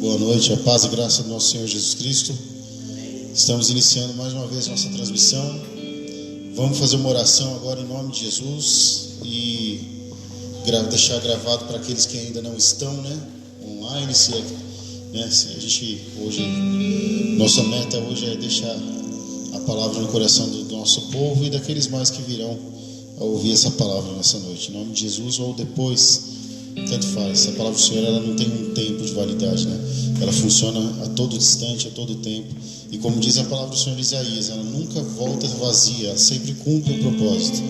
Boa noite, a paz e graça do nosso Senhor Jesus Cristo. Estamos iniciando mais uma vez nossa transmissão. Vamos fazer uma oração agora em nome de Jesus e deixar gravado para aqueles que ainda não estão, online. Se a gente hoje, nossa meta hoje é deixar a palavra no coração do nosso povo e daqueles mais que virão a ouvir essa palavra nessa noite. Em nome de Jesus ou depois, tanto faz. A palavra do Senhor, ela não tem um tempo de validade, Ela funciona a todo instante, a todo tempo. E como diz a palavra do Senhor Isaías, ela nunca volta vazia, ela sempre cumpre o propósito.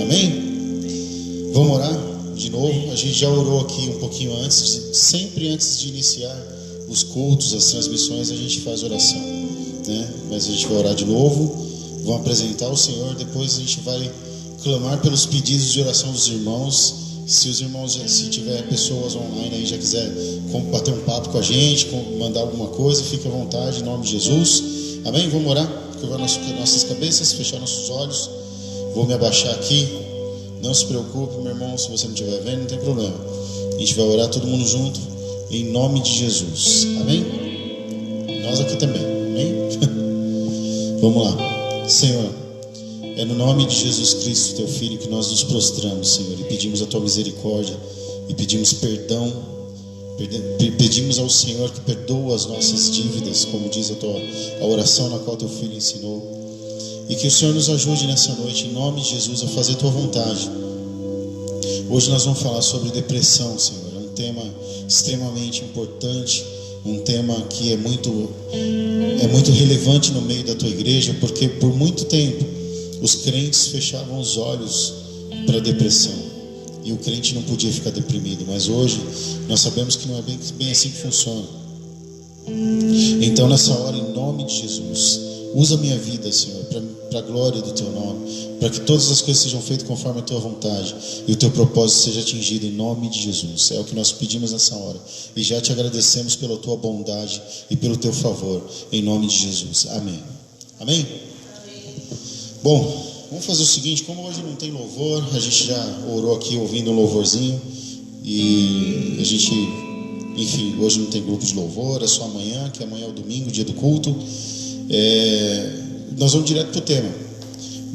Amém? Vamos orar de novo. A gente já orou aqui um pouquinho antes. Sempre antes de iniciar os cultos, as transmissões, a gente faz oração, Mas a gente vai orar de novo. Vamos apresentar o Senhor. Depois a gente vai clamar pelos pedidos de oração dos irmãos. Se os irmãos, se tiver pessoas online aí, já quiser bater um papo com a gente, mandar alguma coisa, fique à vontade, em nome de Jesus. Amém? Vamos orar, curvar nossas cabeças, fechar nossos olhos. Vou me abaixar aqui. Não se preocupe, meu irmão, se você não estiver vendo, não tem problema. A gente vai orar todo mundo junto, em nome de Jesus. Amém? Nós aqui também. Amém? Vamos lá. Senhor, é no nome de Jesus Cristo, Teu Filho, que nós nos prostramos, Senhor, e pedimos a Tua misericórdia, e pedimos perdão, pedimos ao Senhor que perdoa as nossas dívidas, como diz a oração na qual Teu Filho ensinou, e que o Senhor nos ajude nessa noite, em nome de Jesus, a fazer Tua vontade. Hoje nós vamos falar sobre depressão, Senhor, é um tema extremamente importante, um tema que é muito relevante no meio da Tua igreja, porque por muito tempo os crentes fechavam os olhos para a depressão e o crente não podia ficar deprimido, mas hoje nós sabemos que não é bem assim que funciona. Então nessa hora, em nome de Jesus, usa a minha vida, Senhor, para a glória do Teu nome, para que todas as coisas sejam feitas conforme a Tua vontade e o Teu propósito seja atingido em nome de Jesus. É o que nós pedimos nessa hora e já Te agradecemos pela Tua bondade e pelo Teu favor, em nome de Jesus. Amém. Amém? Bom, vamos fazer o seguinte, como hoje não tem louvor, a gente já orou aqui ouvindo um louvorzinho e a gente, enfim, hoje não tem grupo de louvor, é só amanhã, que amanhã é o domingo, dia do culto. Nós vamos direto para o tema,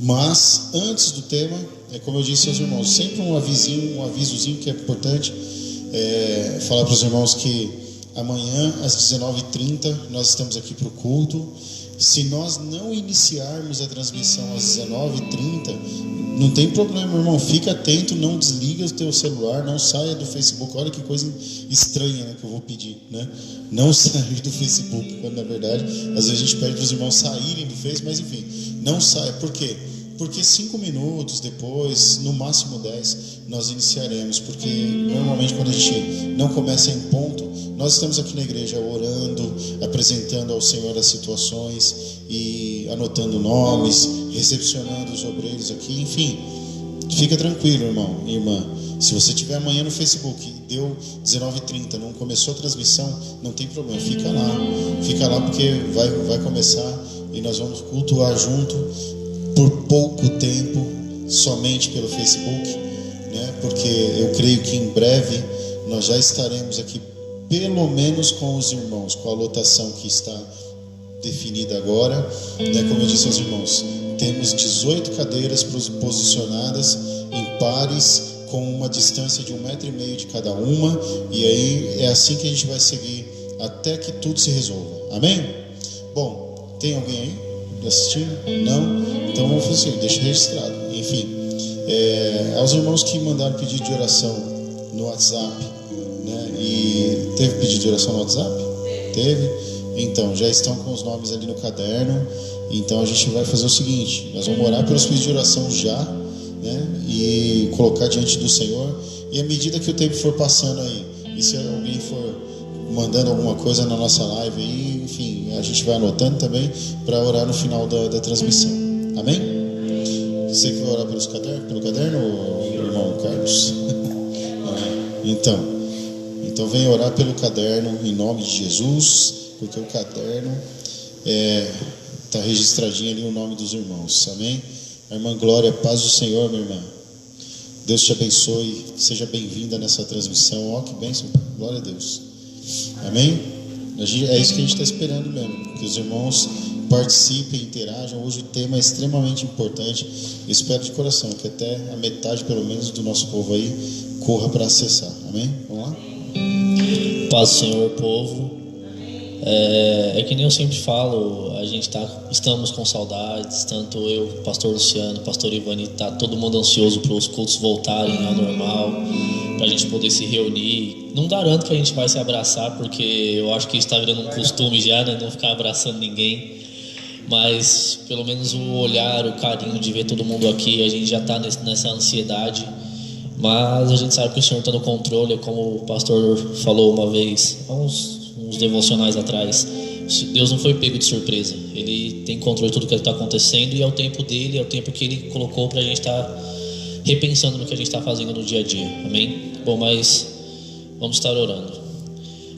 mas antes do tema, como eu disse aos irmãos, sempre um avisozinho que é importante, falar para os irmãos que amanhã às 19h30 nós estamos aqui para o culto. Se nós não iniciarmos a transmissão às 19h30, não tem problema, irmão, fica atento, não desliga o teu celular, não saia do Facebook. Olha que coisa estranha, que eu vou pedir, Não sair do Facebook, quando na verdade às vezes a gente pede para os irmãos saírem do Facebook, mas enfim, não saia. Por quê? Porque 5 minutos depois, no máximo 10, nós iniciaremos, porque normalmente quando a gente não começa em ponto, nós estamos aqui na igreja orando, apresentando ao Senhor as situações e anotando nomes, recepcionando os obreiros aqui, enfim, fica tranquilo, irmão e irmã. Se você estiver amanhã no Facebook e deu 19h30, não começou a transmissão, não tem problema, fica lá porque vai começar e nós vamos cultuar junto por pouco tempo, somente pelo Facebook, porque eu creio que em breve nós já estaremos aqui pelo menos com os irmãos, com a lotação que está definida agora, como eu disse aos irmãos, temos 18 cadeiras posicionadas em pares, com uma distância de 1,5 m de cada uma, e aí é assim que a gente vai seguir, até que tudo se resolva, amém? Bom, tem alguém aí assistindo? Não? Então vamos fazer assim, deixa registrado, enfim, aos irmãos que mandaram pedido de oração no WhatsApp, e teve pedido de oração no WhatsApp? Teve? Então, já estão com os nomes ali no caderno. Então a gente vai fazer o seguinte, nós vamos orar pelos pedidos de oração já, e colocar diante do Senhor, e à medida que o tempo for passando aí, e se alguém for mandando alguma coisa na nossa live aí, enfim, a gente vai anotando também para orar no final da transmissão, amém? Você que vai orar pelo caderno, irmão Carlos? Então vem orar pelo caderno em nome de Jesus, porque o caderno está registradinho ali o nome dos irmãos, amém? A irmã Glória, paz do Senhor, minha irmã. Deus te abençoe, seja bem-vinda nessa transmissão. Ó, que bênção, glória a Deus. Amém? É isso que a gente está esperando mesmo, que os irmãos participem, interajam. Hoje o tema é extremamente importante. Eu espero de coração que até a metade, pelo menos, do nosso povo aí corra para acessar. Amém? Vamos lá? Paz do Senhor, povo. É que nem eu sempre falo, estamos com saudades, tanto eu, pastor Luciano, pastor Ivani, tá todo mundo ansioso para os cultos voltarem ao normal, para a gente poder se reunir. Não garanto que a gente vai se abraçar, porque eu acho que está virando um costume já, né? Não ficar abraçando ninguém. Mas pelo menos o olhar, o carinho de ver todo mundo aqui, a gente já está nessa ansiedade. Mas a gente sabe que o Senhor está no controle, como o pastor falou uma vez, há uns devocionais atrás. Deus não foi pego de surpresa. Ele tem controle de tudo que está acontecendo, e é o tempo dele, é o tempo que ele colocou para a gente estar repensando no que a gente está fazendo no dia a dia. Amém? Bom, mas vamos estar orando.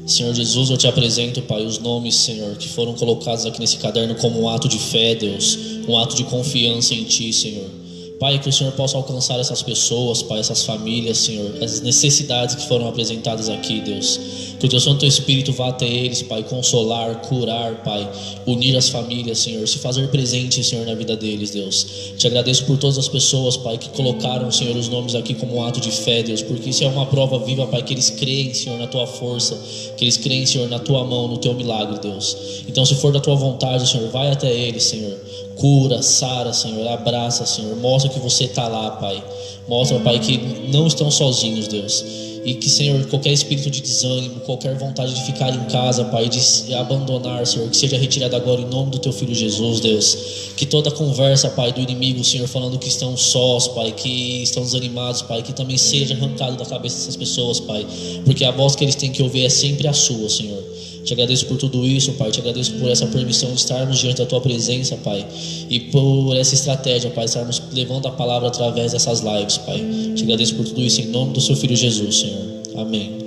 Senhor Jesus, eu te apresento, Pai, os nomes, Senhor, que foram colocados aqui nesse caderno como um ato de fé, Deus, um ato de confiança em Ti, Senhor. Pai, que o Senhor possa alcançar essas pessoas, Pai, essas famílias, Senhor, as necessidades que foram apresentadas aqui, Deus. Que o Teu Santo Espírito vá até eles, Pai, consolar, curar, Pai, unir as famílias, Senhor, se fazer presente, Senhor, na vida deles, Deus. Te agradeço por todas as pessoas, Pai, que colocaram, Senhor, os nomes aqui como um ato de fé, Deus, porque isso é uma prova viva, Pai, que eles creem, Senhor, na Tua força, que eles creem, Senhor, na Tua mão, no Teu milagre, Deus. Então, se for da Tua vontade, Senhor, vai até eles, Senhor. Cura, sara, Senhor, abraça, Senhor, mostra que você está lá, Pai. Mostra, Pai, que não estão sozinhos, Deus. E que, Senhor, qualquer espírito de desânimo, qualquer vontade de ficar em casa, Pai, de se abandonar, Senhor, que seja retirado agora em nome do Teu Filho Jesus, Deus. Que toda conversa, Pai, do inimigo, Senhor, falando que estão sós, Pai, que estão desanimados, Pai, que também seja arrancado da cabeça dessas pessoas, Pai, porque a voz que eles têm que ouvir é sempre a sua, Senhor. Te agradeço por tudo isso, Pai. Te agradeço por essa permissão de estarmos diante da Tua presença, Pai, e por essa estratégia, Pai, estarmos levando a palavra através dessas lives, Pai. Te agradeço por tudo isso em nome do Seu Filho Jesus, Senhor. Amém.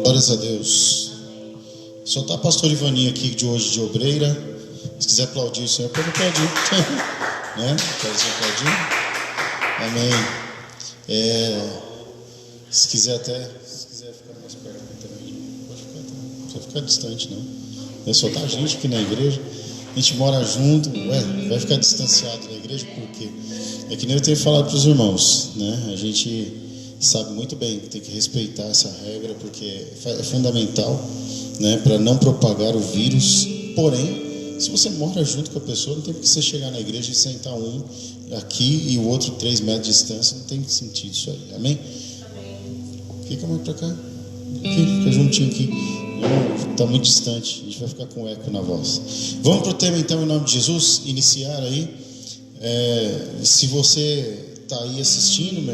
Glórias a Deus. Só está pastor Ivani aqui de hoje, de obreira. Se quiser aplaudir o Senhor, pode aplaudir. Né? Pode aplaudir. Amém. Se quiser ficar mais perto também, pode ficar. Não precisa ficar distante, não. É só tá a gente aqui na igreja. A gente mora junto. Vai ficar distanciado da igreja por quê? É que nem eu tenho falado para os irmãos, né? A gente sabe muito bem que tem que respeitar essa regra, porque é fundamental, né, para não propagar o vírus. Porém, se você mora junto com a pessoa, não tem que você chegar na igreja e sentar um aqui e o outro 3 metros de distância. Não tem sentido isso aí. Amém? Fica mais para cá. Aqui, fica juntinho aqui. Está muito distante. A gente vai ficar com eco na voz. Vamos para o tema então, em nome de Jesus. Iniciar aí. Se você está aí assistindo, meu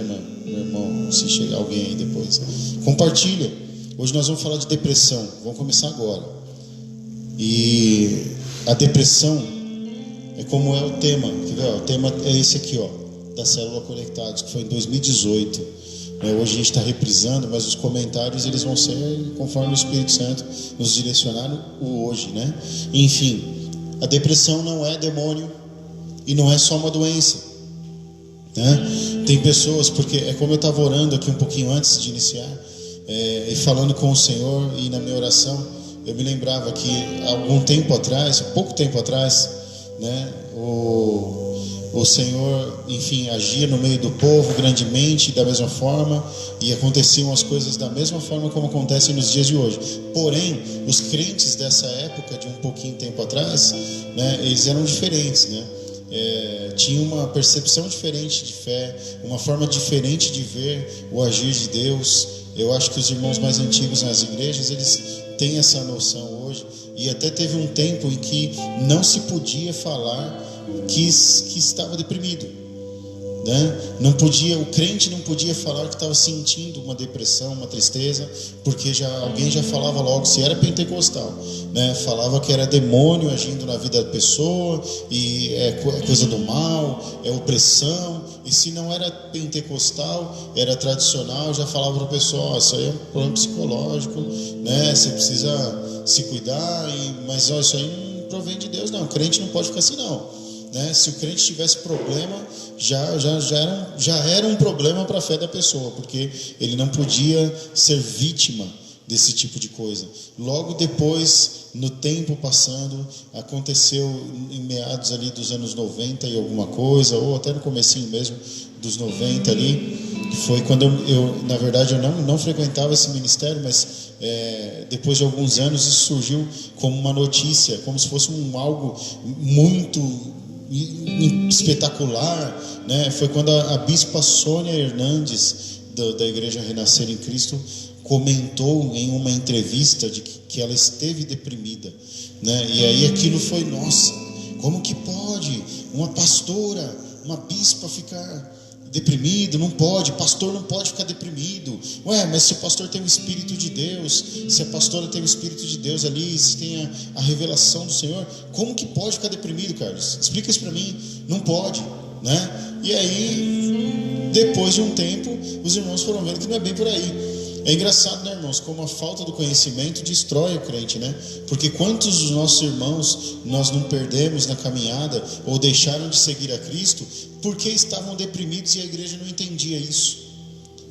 irmão, se chegar alguém aí depois, compartilha. Hoje nós vamos falar de depressão. Vamos começar agora. E a depressão é como é o tema. Quer ver? O tema é esse aqui, ó, da Célula Conectados, que foi em 2018. Hoje a gente está reprisando, mas os comentários eles vão ser conforme o Espírito Santo nos direcionar o hoje, né? Enfim, a depressão não é demônio e não é só uma doença. Tem pessoas, porque é como eu estava orando aqui um pouquinho antes de iniciar, e falando com o Senhor, e na minha oração eu me lembrava que algum tempo atrás, pouco tempo atrás, né, o Senhor, enfim, agia no meio do povo grandemente, da mesma forma, e aconteciam as coisas da mesma forma como acontecem nos dias de hoje. Porém, os crentes dessa época, de um pouquinho tempo atrás, né, eles eram diferentes, né? Tinha uma percepção diferente de fé, uma forma diferente de ver o agir de Deus. Eu acho que os irmãos mais antigos nas igrejas, eles têm essa noção hoje. E até teve um tempo em que não se podia falar que estava deprimido, né? Não podia, o crente não podia falar que estava sentindo uma depressão, uma tristeza, porque alguém já falava logo, se era pentecostal, né? Falava que era demônio agindo na vida da pessoa, e é coisa do mal, é opressão. E se não era pentecostal, era tradicional, já falava para o pessoal, isso aí é um problema psicológico, né? Você precisa se cuidar, mas isso aí não provém de Deus, não. O crente não pode ficar assim, não. Né? Se o crente tivesse problema, já era um problema para a fé da pessoa, porque ele não podia ser vítima desse tipo de coisa. Logo depois, no tempo passando, aconteceu em meados ali dos anos 90 e alguma coisa, ou até no comecinho mesmo dos 90 ali, que foi quando eu na verdade eu não frequentava esse ministério, mas depois de alguns anos isso surgiu como uma notícia, como se fosse algo muito espetacular, né? Foi quando a bispa Sônia Hernandes da Igreja Renascer em Cristo comentou em uma entrevista de que ela esteve deprimida, né? E aí aquilo foi, nossa, como que pode uma pastora, uma bispa ficar deprimido? Não pode, pastor não pode ficar deprimido. Ué, mas se o pastor tem o Espírito de Deus, se a pastora tem o Espírito de Deus ali, se tem a revelação do Senhor, como que pode ficar deprimido, Carlos? Explica isso para mim. Não pode, né? E aí, depois de um tempo, os irmãos foram vendo que não é bem por aí. É engraçado, né, irmãos, como a falta do conhecimento destrói o crente, né? Porque quantos dos nossos irmãos nós não perdemos na caminhada ou deixaram de seguir a Cristo porque estavam deprimidos e a igreja não entendia isso,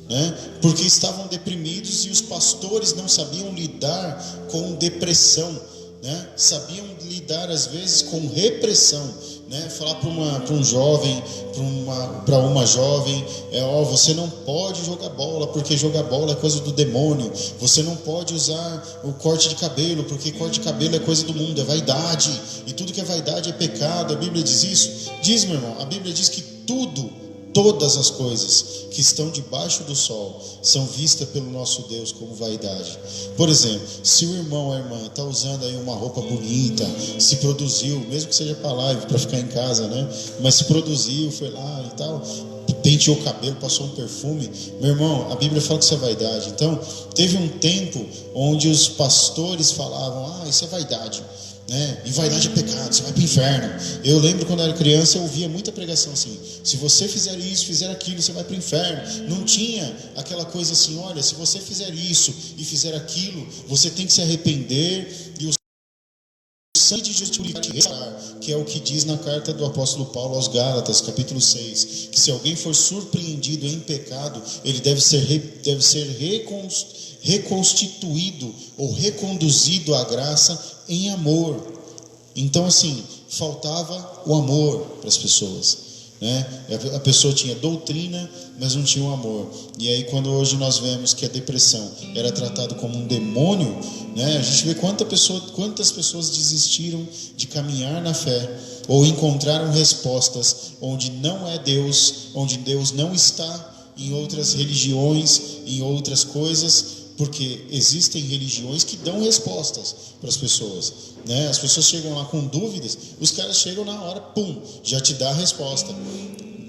né? Porque estavam deprimidos e os pastores não sabiam lidar com depressão, né? Sabiam lidar às vezes com repressão, né? Falar para um jovem, para uma jovem, você não pode jogar bola, porque jogar bola é coisa do demônio. Você não pode usar o corte de cabelo, porque corte de cabelo é coisa do mundo, é vaidade, e tudo que é vaidade é pecado. A Bíblia diz isso? Diz, meu irmão, a Bíblia diz que todas as coisas que estão debaixo do sol são vistas pelo nosso Deus como vaidade. Por exemplo, se o irmão ou a irmã está usando aí uma roupa bonita, se produziu, mesmo que seja para live, para ficar em casa, né? Mas se produziu, foi lá e tal, penteou o cabelo, passou um perfume, meu irmão, a Bíblia fala que isso é vaidade. Então, teve um tempo onde os pastores falavam, isso é vaidade, né? E vaidade é pecado, você vai para o inferno. Eu lembro quando eu era criança, eu ouvia muita pregação assim: se você fizer isso, fizer aquilo, você vai para o inferno. Não tinha aquela coisa assim: olha, se você fizer isso e fizer aquilo, você tem que se arrepender e o sangue de Jesus te restaurar, que é o que diz na carta do apóstolo Paulo aos Gálatas, capítulo 6, que se alguém for surpreendido em pecado, ele deve ser reconstituído ou reconduzido à graça em amor. Então, assim, faltava o amor para as pessoas, né? A pessoa tinha doutrina, mas não tinha o amor. E aí, quando hoje nós vemos que a depressão era tratada como um demônio, né? A gente vê quantas pessoas desistiram de caminhar na fé, ou encontraram respostas onde não é Deus, onde Deus não está, em outras religiões, em outras coisas. Porque existem religiões que dão respostas para as pessoas, né? As pessoas chegam lá com dúvidas, os caras chegam na hora, já te dá a resposta.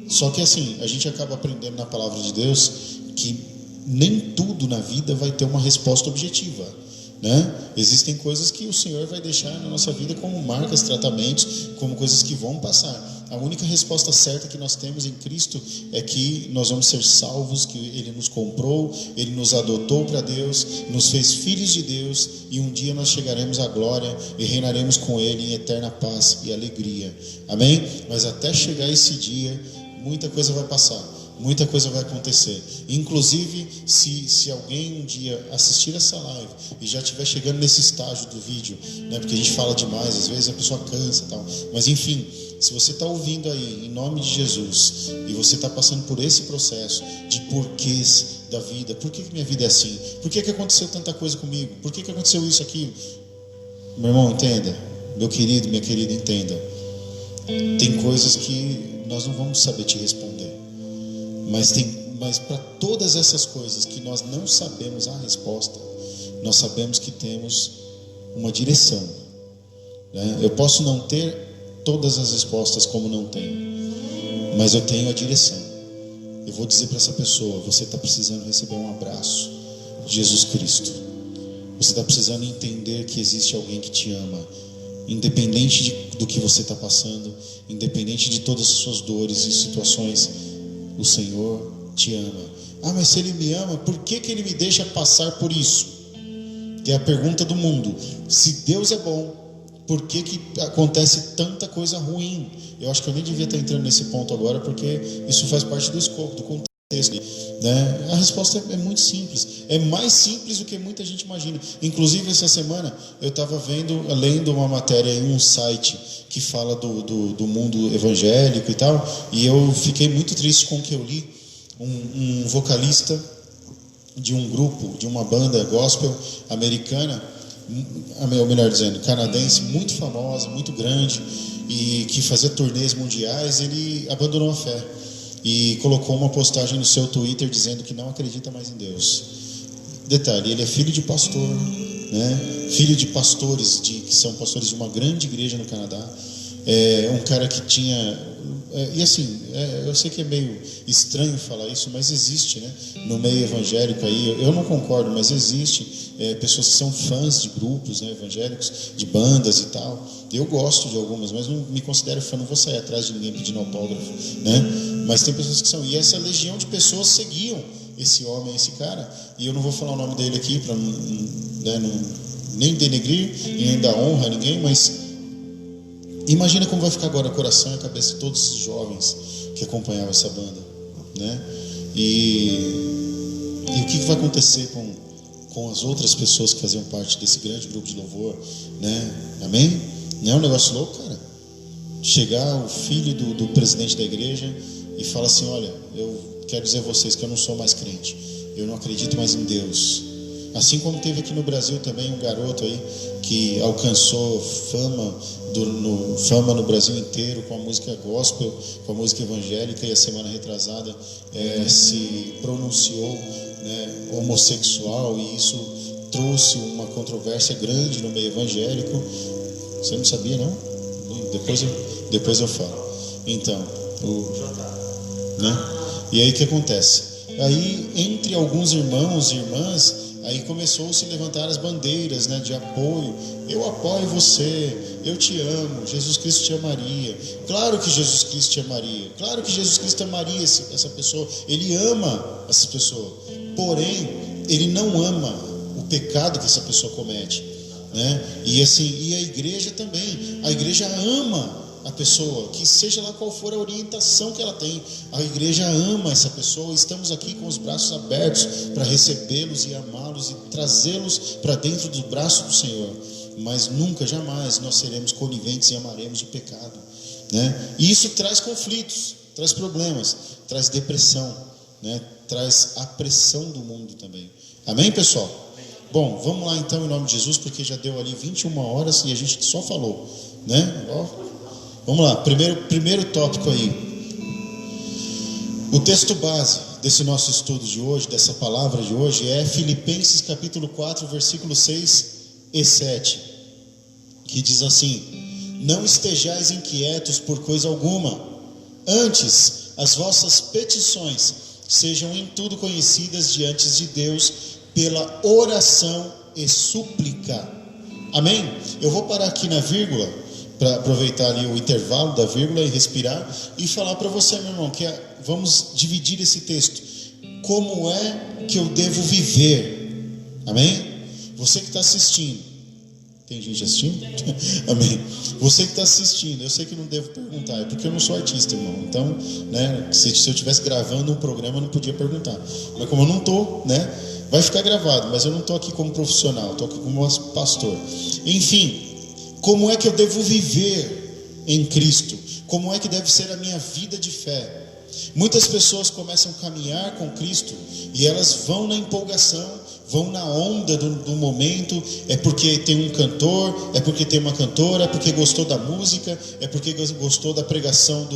Só que assim, a gente acaba aprendendo na palavra de Deus que nem tudo na vida vai ter uma resposta objetiva, né? Existem coisas que o Senhor vai deixar na nossa vida como marcas, tratamentos, como coisas que vão passar. A única resposta certa que nós temos em Cristo é que nós vamos ser salvos, que Ele nos comprou, Ele nos adotou para Deus, nos fez filhos de Deus, e um dia nós chegaremos à glória e reinaremos com Ele em eterna paz e alegria. Amém? Mas até chegar esse dia, muita coisa vai passar. Muita coisa vai acontecer. Inclusive, se alguém um dia assistir essa live e já estiver chegando nesse estágio do vídeo, né, porque a gente fala demais, às vezes a pessoa cansa e tal, mas enfim, se você está ouvindo aí em nome de Jesus e você está passando por esse processo de porquês da vida, por que minha vida é assim? Por que aconteceu tanta coisa comigo? Por que aconteceu isso, aquilo? Meu irmão, entenda. Meu querido, minha querida, entenda. Tem coisas que nós não vamos saber te responder. Mas para todas essas coisas que nós não sabemos a resposta, nós sabemos que temos uma direção, né? Eu posso não ter todas as respostas como não tenho, mas eu tenho a direção. Eu vou dizer para essa pessoa: você está precisando receber um abraço de Jesus Cristo. Você está precisando entender que existe alguém que te ama, independente do que você está passando, independente de todas as suas dores e situações. O Senhor te ama. Mas se Ele me ama, por que Ele me deixa passar por isso? Que é a pergunta do mundo. Se Deus é bom, por que acontece tanta coisa ruim? Eu acho que eu nem devia estar entrando nesse ponto agora, porque isso faz parte do escopo, do contexto. texto, né? A resposta é muito simples, é mais simples do que muita gente imagina. Inclusive essa semana eu estava lendo uma matéria em um site que fala do mundo evangélico e tal, e eu fiquei muito triste com o que eu li. Um vocalista de um grupo, de uma banda gospel americana, ou melhor dizendo, canadense, muito famosa, muito grande, e que fazia turnês mundiais, ele abandonou a fé e colocou uma postagem no seu Twitter dizendo que não acredita mais em Deus. Detalhe, ele é filho de pastor, né? Filho de pastores, que são pastores de uma grande igreja no Canadá. É um cara que tinha... e assim, eu sei que é meio estranho falar isso, mas existe, né? No meio evangélico aí, eu não concordo, mas existe pessoas que são fãs de grupos, né, evangélicos, de bandas e tal. Eu gosto de algumas, mas não me considero fã, não vou sair atrás de ninguém pedindo autógrafo, né? Mas tem pessoas que são, e essa legião de pessoas seguiam esse homem, esse cara, e eu não vou falar o nome dele aqui para nem denegrir e nem dar honra a ninguém, mas imagina como vai ficar agora o coração e a cabeça de todos esses jovens que acompanhavam essa banda, né? E o que vai acontecer com as outras pessoas que faziam parte desse grande grupo de louvor, né? Amém? Não é um negócio louco, cara? Chegar o filho do presidente da igreja e falar assim: olha, eu quero dizer a vocês que eu não sou mais crente, eu não acredito mais em Deus. Assim como teve aqui no Brasil também um garoto aí que alcançou fama no Brasil inteiro com a música gospel, com a música evangélica, e a semana retrasada se pronunciou, né, homossexual, e isso trouxe uma controvérsia grande no meio evangélico. Você não sabia, não? Depois eu falo. Então, né? E aí o que acontece? Aí entre alguns irmãos e irmãs, aí começou a se levantar as bandeiras, né, de apoio. Eu apoio você, eu te amo, Jesus Cristo te amaria. Claro que Jesus Cristo te amaria, claro que Jesus Cristo amaria essa pessoa. Ele ama essa pessoa, porém ele não ama o pecado que essa pessoa comete, né? E assim, e a igreja também, a igreja ama a pessoa, que seja lá qual for a orientação que ela tem, a igreja ama essa pessoa. Estamos aqui com os braços abertos para recebê-los e amá-los e trazê-los para dentro do braço do Senhor, mas nunca, jamais nós seremos coniventes e amaremos o pecado, né? E isso traz conflitos, traz problemas, traz depressão, né? Traz a pressão do mundo também. Amém, pessoal? Bom, vamos lá então em nome de Jesus, porque já deu ali 21 horas e a gente só falou, né? Vamos lá, primeiro tópico aí. O texto base desse nosso estudo de hoje, dessa palavra de hoje, é Filipenses capítulo 4, versículos 6 e 7, que diz assim: não estejais inquietos por coisa alguma, antes as vossas petições sejam em tudo conhecidas diante de Deus pela oração e súplica. Amém? Eu vou parar aqui na vírgula, para aproveitar ali o intervalo da vírgula e respirar, e falar para você, meu irmão, que vamos dividir esse texto. Como é que eu devo viver? Amém? Você que está assistindo, tem gente assistindo? Amém. Você que está assistindo, eu sei que não devo perguntar, é porque eu não sou artista, irmão. Então, né, se eu estivesse gravando um programa, eu não podia perguntar. Mas como eu não estou, né, vai ficar gravado, mas eu não estou aqui como profissional, estou aqui como pastor. Enfim, como é que eu devo viver em Cristo? Como é que deve ser a minha vida de fé? Muitas pessoas começam a caminhar com Cristo e elas vão na empolgação, vão na onda do momento. É porque tem um cantor, é porque tem uma cantora, é porque gostou da música, é porque gostou da pregação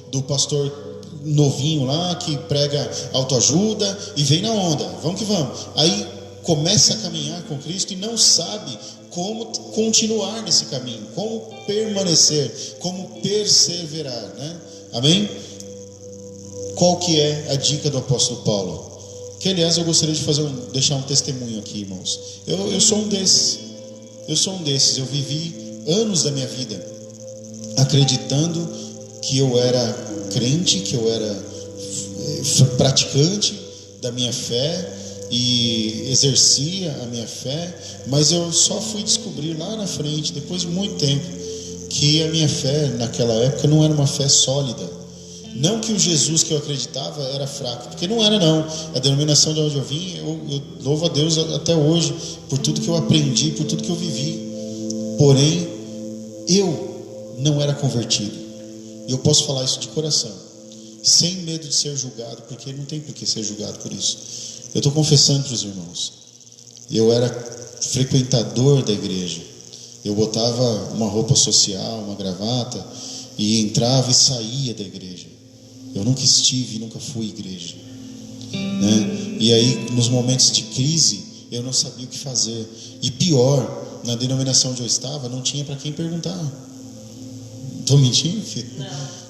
do pastor novinho lá que prega autoajuda, e vem na onda, vamos que vamos. Aí começa a caminhar com Cristo e não sabe como continuar nesse caminho, como permanecer, como perseverar, né? Amém? Qual que é a dica do apóstolo Paulo? Que aliás eu gostaria de deixar um testemunho aqui, irmãos. Eu sou um desses. Eu vivi anos da minha vida acreditando que eu era crente, que eu era praticante da minha fé e exercia a minha fé, mas eu só fui descobrir lá na frente, depois de muito tempo, que a minha fé naquela época não era uma fé sólida. Não que o Jesus que eu acreditava era fraco, porque não era não. A denominação de onde eu vim, eu louvo a Deus até hoje por tudo que eu aprendi, por tudo que eu vivi. Porém, eu não era convertido. E eu posso falar isso de coração, sem medo de ser julgado, porque não tem por que ser julgado por isso. Eu estou confessando para os irmãos, eu era frequentador da igreja. Eu botava uma roupa social, uma gravata, e entrava e saía da igreja. Eu nunca estive, nunca fui igreja, né? E aí, nos momentos de crise, eu não sabia o que fazer. E pior, na denominação onde eu estava, não tinha para quem perguntar. Estou mentindo, filho?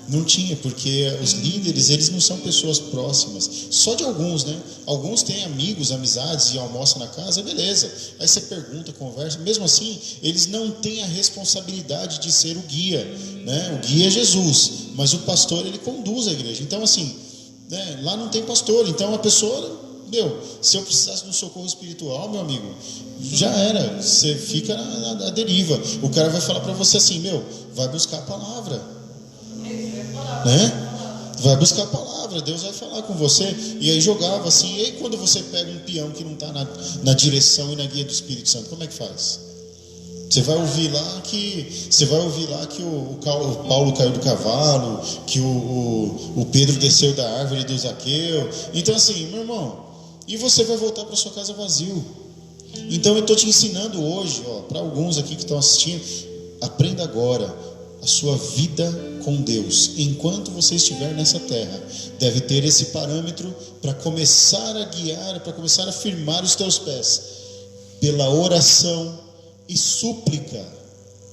Não tinha, porque os líderes, eles não são pessoas próximas. Só de alguns, né? Alguns têm amigos, amizades e almoçam na casa, beleza. Aí você pergunta, conversa. Mesmo assim, eles não têm a responsabilidade de ser o guia, né? O guia é Jesus, mas o pastor, ele conduz a igreja. Então assim, né? Lá não tem pastor. Então a pessoa, se eu precisasse de um socorro espiritual, meu amigo, já era. Você fica na deriva. O cara vai falar para você assim, vai buscar a palavra, né? Vai buscar a palavra, Deus vai falar com você. E aí jogava assim. E aí quando você pega um peão que não está na direção e na guia do Espírito Santo, como é que faz? Você vai ouvir lá que o Paulo caiu do cavalo, que o Pedro desceu da árvore do Zaqueu. Então assim, meu irmão, e você vai voltar para sua casa vazio. Então eu estou te ensinando hoje, para alguns aqui que estão assistindo, aprenda agora. A sua vida com Deus, enquanto você estiver nessa terra, deve ter esse parâmetro para começar a guiar, para começar a firmar os teus pés, pela oração e súplica,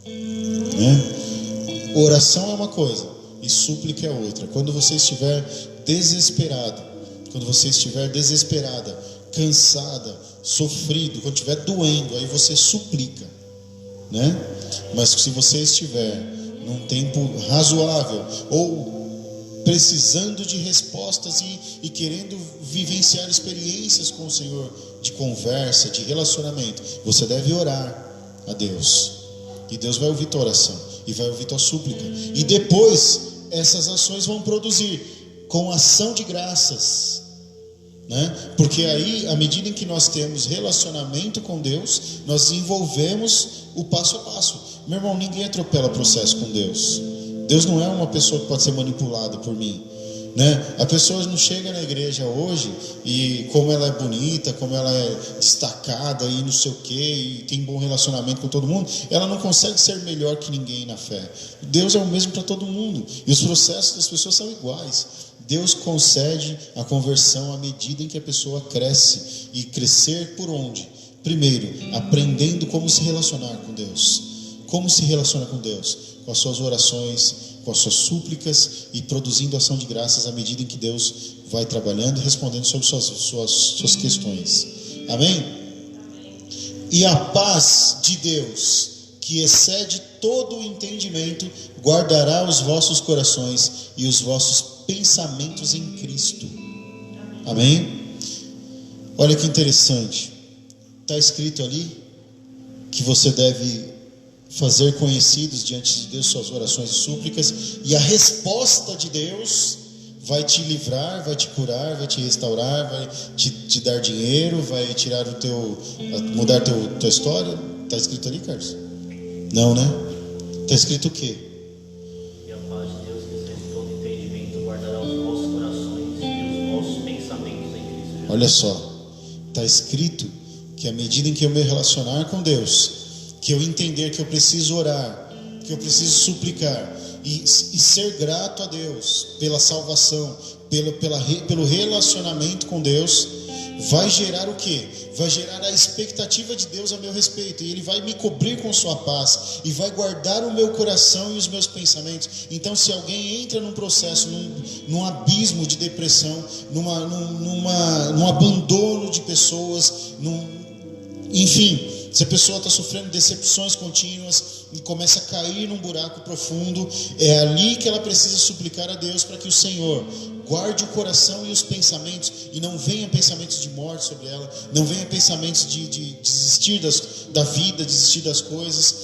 né? Oração é uma coisa e súplica é outra. Quando você estiver desesperado, quando você estiver desesperada, cansada, sofrido, quando estiver doendo, aí você suplica, né? Mas se você estiver num tempo razoável, ou precisando de respostas e querendo vivenciar experiências com o Senhor, de conversa, de relacionamento, você deve orar a Deus, e Deus vai ouvir tua oração, e vai ouvir tua súplica, e depois essas ações vão produzir com ação de graças, né? Porque aí, à medida em que nós temos relacionamento com Deus, nós desenvolvemos o passo a passo. Meu irmão, ninguém atropela processo com Deus. Deus não é uma pessoa que pode ser manipulada por mim, né? A pessoa não chega na igreja hoje e como ela é bonita, como ela é destacada e não sei o que, e tem bom relacionamento com todo mundo, ela não consegue ser melhor que ninguém na fé. Deus é o mesmo para todo mundo, e os processos das pessoas são iguais. Deus concede a conversão à medida em que a pessoa cresce. E crescer por onde? Primeiro, aprendendo como se relacionar com Deus. Como se relaciona com Deus? Com as suas orações, com as suas súplicas e produzindo ação de graças à medida em que Deus vai trabalhando e respondendo sobre suas questões. Amém? E a paz de Deus, que excede todo o entendimento, guardará os vossos corações e os vossos pensamentos em Cristo. Amém? Olha que interessante. Está escrito ali que você deve fazer conhecidos diante de Deus suas orações e súplicas, e a resposta de Deus vai te livrar, vai te curar, vai te restaurar, vai te dar dinheiro, vai tirar mudar tua história. Está escrito ali, Carlos? Não, né? Está escrito o quê? E a paz de Deus, que excede todo entendimento, guardará os vossos corações e os vossos pensamentos em Cristo Jesus. Olha só, está escrito que à medida em que eu me relacionar com Deus, que eu entender que eu preciso orar, que eu preciso suplicar e ser grato a Deus pela salvação, pelo relacionamento com Deus, vai gerar o quê? Vai gerar a expectativa de Deus a meu respeito, e Ele vai me cobrir com sua paz, e vai guardar o meu coração e os meus pensamentos. Então, se alguém entra num processo, num abismo de depressão, num abandono de pessoas, enfim, se a pessoa está sofrendo decepções contínuas e começa a cair num buraco profundo, é ali que ela precisa suplicar a Deus para que o Senhor guarde o coração e os pensamentos, e não venha pensamentos de morte sobre ela, não venha pensamentos de desistir da vida, desistir das coisas.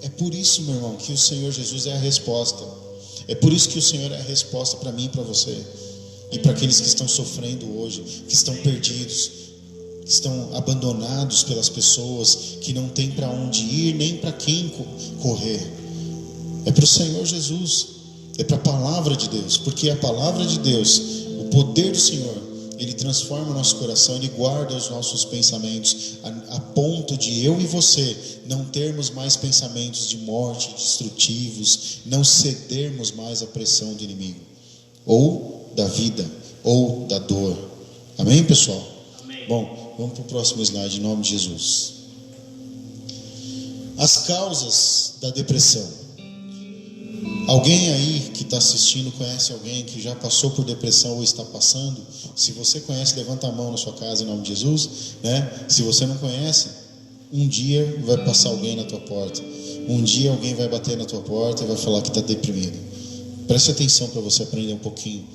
É por isso, meu irmão, que o Senhor Jesus é a resposta. É por isso que o Senhor é a resposta para mim e para você, e para aqueles que estão sofrendo hoje, que estão perdidos, que estão abandonados pelas pessoas, que não tem para onde ir, nem para quem correr. É para o Senhor Jesus, é para a palavra de Deus, porque a palavra de Deus, o poder do Senhor, Ele transforma o nosso coração, Ele guarda os nossos pensamentos, a ponto de eu e você não termos mais pensamentos de morte, destrutivos, não cedermos mais à pressão do inimigo, ou da vida, ou da dor. Amém, pessoal? Amém. Bom, vamos para o próximo slide, em nome de Jesus. As causas da depressão. Alguém aí que está assistindo conhece alguém que já passou por depressão ou está passando? Se você conhece, levanta a mão na sua casa em nome de Jesus, né? Se você não conhece, um dia vai passar alguém na tua porta, um dia alguém vai bater na tua porta e vai falar que está deprimido. Preste atenção para você aprender um pouquinho.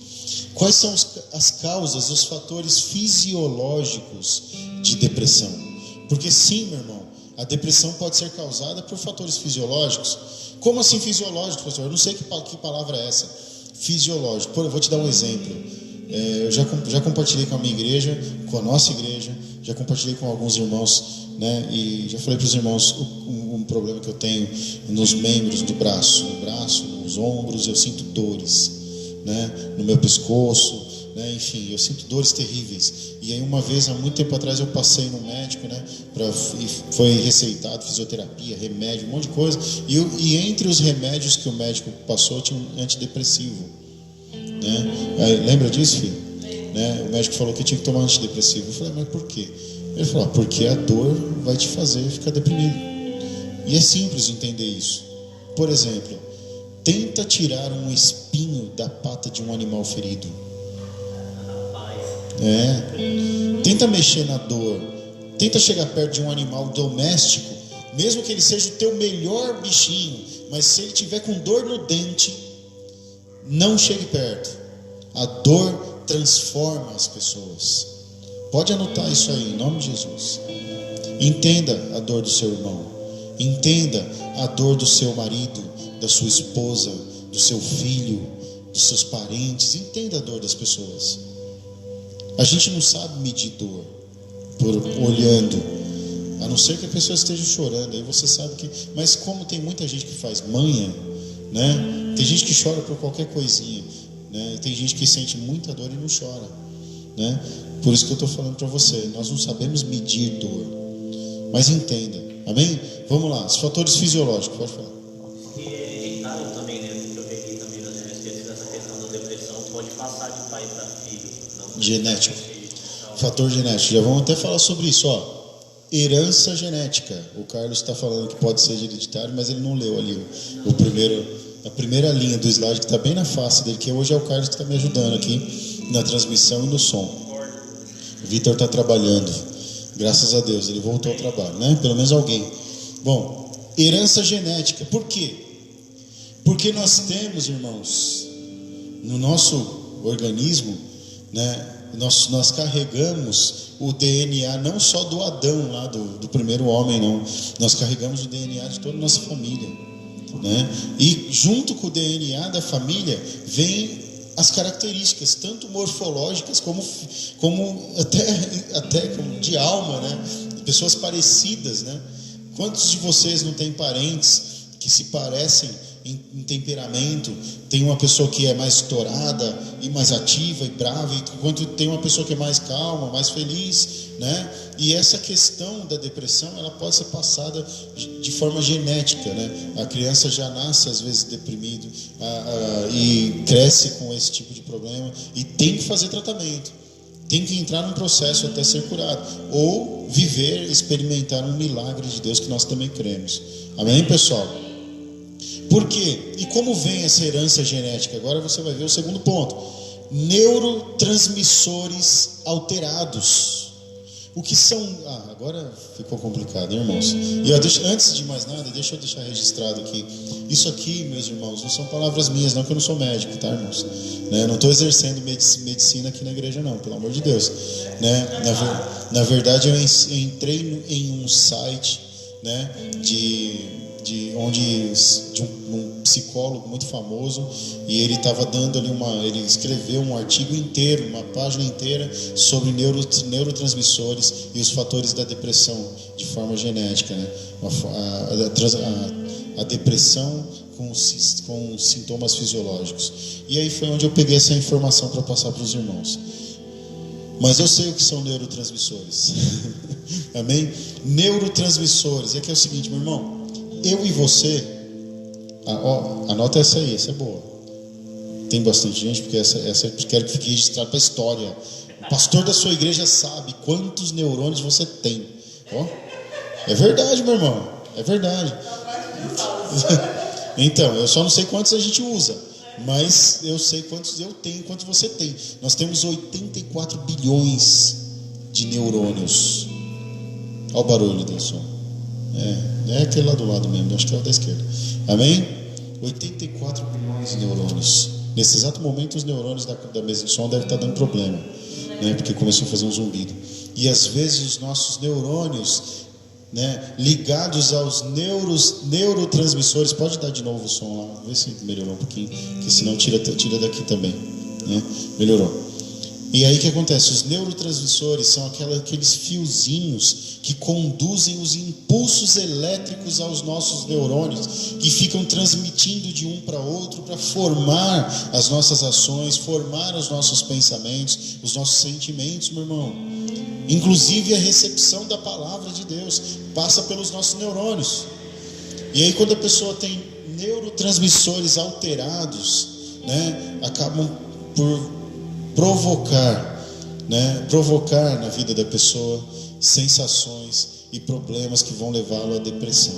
Quais são as causas, os fatores fisiológicos de depressão? Porque sim, meu irmão, a depressão pode ser causada por fatores fisiológicos. Como assim fisiológico, pastor? Eu não sei que palavra é essa. Fisiológico. Eu vou te dar um exemplo. Eu já compartilhei com a minha igreja, com a nossa igreja, já compartilhei com alguns irmãos, né? E já falei para os irmãos um problema que eu tenho nos membros do braço, nos ombros. Eu sinto dores, né? No meu pescoço, né? Enfim, eu sinto dores terríveis. E aí uma vez, há muito tempo atrás, eu passei no médico, né? Foi receitado fisioterapia, remédio, um monte de coisa. E entre os remédios que o médico passou, tinha um antidepressivo, né? Aí, lembra disso, filho? Né? O médico falou que tinha que tomar antidepressivo. Eu falei, mas por quê? Ele falou, porque a dor vai te fazer ficar deprimido. E é simples entender isso. Por exemplo, tenta tirar um espinho da pata de um animal ferido. Tenta mexer na dor. Tenta chegar perto de um animal doméstico, mesmo que ele seja o teu melhor bichinho, mas se ele tiver com dor no dente, não chegue perto. A dor transforma as pessoas. Pode anotar isso aí, em nome de Jesus. Entenda a dor do seu irmão. Entenda a dor do seu marido, da sua esposa, do seu filho, dos seus parentes. Entenda a dor das pessoas. A gente não sabe medir dor por olhando, a não ser que a pessoa esteja chorando. Aí você sabe que. Mas como tem muita gente que faz manha, né? Tem gente que chora por qualquer coisinha, né? Tem gente que sente muita dor e não chora, né? Por isso que eu estou falando para você, nós não sabemos medir dor, mas entenda, amém? Vamos lá, os fatores fisiológicos, pode falar. E hereditário também, né? Que eu peguei também nas minhas pesquisas, essa questão da depressão pode passar de pai para filho. Não Genético. Fator genético, já vamos até falar sobre isso, ó. Herança genética. O Carlos está falando que pode ser hereditário, mas ele não leu ali a primeira linha do slide que está bem na face dele, que hoje é o Carlos que está me ajudando aqui na transmissão e no som. O Vitor está trabalhando, graças a Deus, ele voltou ao trabalho, né? Pelo menos alguém. Bom, herança genética. Por quê? Porque nós temos, irmãos, no nosso organismo, né? Nós carregamos o DNA não só do Adão lá, do primeiro homem, não. Nós carregamos o DNA de toda a nossa família, né? E junto com o DNA da família vem as características, tanto morfológicas como até como de alma, né? Pessoas parecidas, né? Quantos de vocês não têm parentes que se parecem em temperamento? Tem uma pessoa que é mais estourada e mais ativa e brava, enquanto tem uma pessoa que é mais calma, mais feliz, né? E essa questão da depressão, ela pode ser passada de forma genética, né? A criança já nasce às vezes deprimido e cresce com esse tipo de problema e tem que fazer tratamento, tem que entrar num processo até ser curado, ou viver, experimentar um milagre de Deus que nós também cremos. Amém, pessoal? Por quê? E como vem essa herança genética? Agora você vai ver o segundo ponto. Neurotransmissores alterados. O que são... agora ficou complicado, hein, irmãos? E antes de mais nada, deixa eu deixar registrado aqui. Isso aqui, meus irmãos, não são palavras minhas, não, que eu não sou médico, tá, irmãos? Né? Eu não estou exercendo medicina aqui na igreja, não, pelo amor de Deus. Né? Na verdade, eu entrei em um site, né, de de um psicólogo muito famoso, e ele estava dando ali ele escreveu um artigo inteiro, uma página inteira sobre neurotransmissores e os fatores da depressão de forma genética, né? A depressão com sintomas fisiológicos. E aí foi onde eu peguei essa informação para passar para os irmãos. Mas eu sei o que são neurotransmissores. Amém? Neurotransmissores. É que é o seguinte, meu irmão, eu e você, anota essa aí, essa é boa. Tem bastante gente, porque essa eu quero que fique registrado para a história. O pastor da sua igreja sabe quantos neurônios você tem. Ó, é verdade, meu irmão. É verdade. Então, eu só não sei quantos a gente usa, mas eu sei quantos eu tenho, quantos você tem. Nós temos 84 bilhões de neurônios. Olha o barulho do som. É aquele lá do lado mesmo, acho que é o da esquerda. Amém? 84 bilhões de neurônios. Nesse exato momento, os neurônios da mesa de som devem estar dando problema, né? Porque começou a fazer um zumbido. E às vezes os nossos neurônios, né, ligados aos neurotransmissores, pode dar de novo o som lá, vê se melhorou um pouquinho, que senão tira daqui também, né? Melhorou. E aí o que acontece? Os neurotransmissores são aqueles fiozinhos que conduzem os impulsos elétricos aos nossos neurônios, que ficam transmitindo de um para outro para formar as nossas ações, formar os nossos pensamentos, os nossos sentimentos, meu irmão. Inclusive a recepção da palavra de Deus passa pelos nossos neurônios. E aí quando a pessoa tem neurotransmissores alterados, né, acabam por provocar na vida da pessoa sensações e problemas que vão levá-lo à depressão,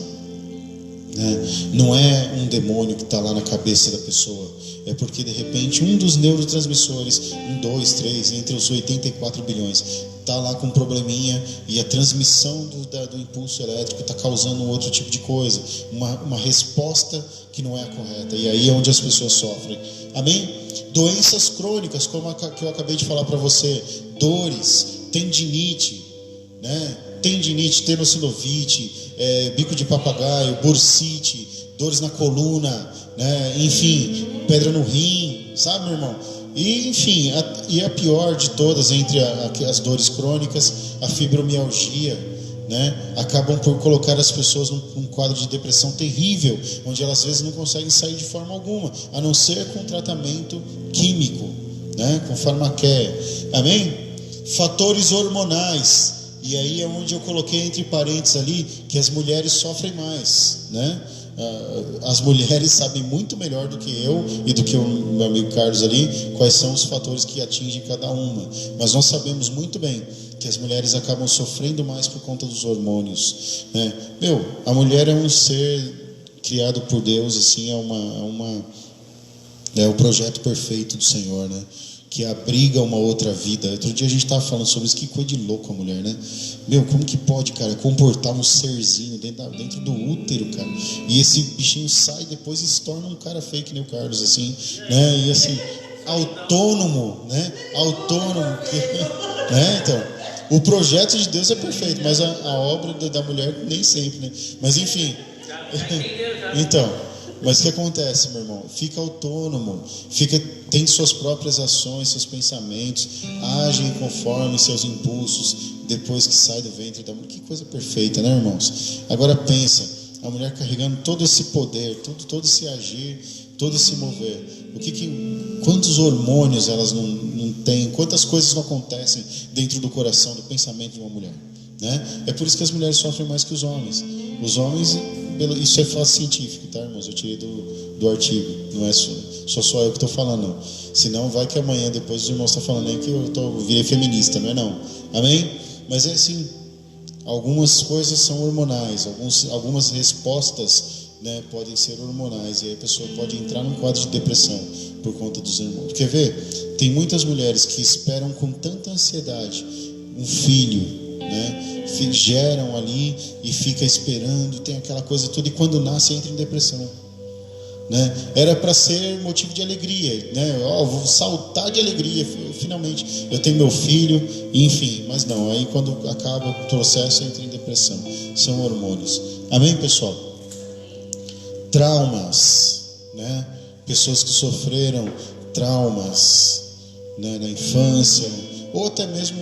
né? Não é um demônio que está lá na cabeça da pessoa, é porque de repente um dos neurotransmissores, 2, 3, entre os 84 bilhões, está lá com um probleminha, e a transmissão do impulso elétrico está causando um outro tipo de coisa, uma resposta que não é a correta, e aí é onde as pessoas sofrem. Amém? Doenças crônicas, como a que eu acabei de falar para você, dores, tendinite, né? Tendinite, tenossinovite, bico de papagaio, bursite, dores na coluna, né? Enfim, pedra no rim, sabe, meu irmão? E enfim, e a pior de todas entre as dores crônicas, a fibromialgia, né? Acabam por colocar as pessoas num quadro de depressão terrível, onde elas às vezes não conseguem sair de forma alguma, a não ser com tratamento químico, né? Com farmaqueia. Amém? Fatores hormonais, e aí é onde eu coloquei entre parênteses ali que as mulheres sofrem mais, né? As mulheres sabem muito melhor do que eu e do que o meu amigo Carlos ali quais são os fatores que atingem cada uma, mas nós sabemos muito bem que as mulheres acabam sofrendo mais por conta dos hormônios, né? A mulher é um ser criado por Deus, assim, é o projeto perfeito do Senhor, né? Que abriga uma outra vida. Outro dia a gente estava falando sobre isso, que coisa de louco a mulher, né? Como que pode, cara, comportar um serzinho dentro do útero, cara? E esse bichinho sai depois e se torna um cara feio que nem o Carlos, assim, né? E assim, autônomo, né? Né? Então, o projeto de Deus é perfeito, mas a obra da mulher nem sempre, né? Mas enfim. Então, mas o que acontece, meu irmão? Fica autônomo, tem suas próprias ações, seus pensamentos, agem conforme seus impulsos depois que sai do ventre da mulher. Que coisa perfeita, né, irmãos? Agora pensa, a mulher carregando todo esse poder, todo esse agir, todo esse mover. Quantos hormônios elas não têm, quantas coisas não acontecem dentro do coração, do pensamento de uma mulher, né? É por isso que as mulheres sofrem mais que os homens. Os homens, isso é fácil científico, tá, irmãos? Eu tirei do artigo, não é só eu que estou falando, não. Senão vai que amanhã depois os irmãos estão falando aí que eu virei feminista, não é não? Amém? Mas é assim, algumas coisas são hormonais, algumas respostas, né, podem ser hormonais, e aí a pessoa pode entrar num quadro de depressão por conta dos hormônios. Quer ver? Tem muitas mulheres que esperam com tanta ansiedade um filho, né? Geram ali e fica esperando, tem aquela coisa toda, e quando nasce entra em depressão, né? Era para ser motivo de alegria, né? Vou saltar de alegria, finalmente eu tenho meu filho, enfim, mas não, aí quando acaba o processo entra em depressão, são hormônios. Amém, pessoal? traumas, né? Pessoas que sofreram traumas, né, na infância, ou até mesmo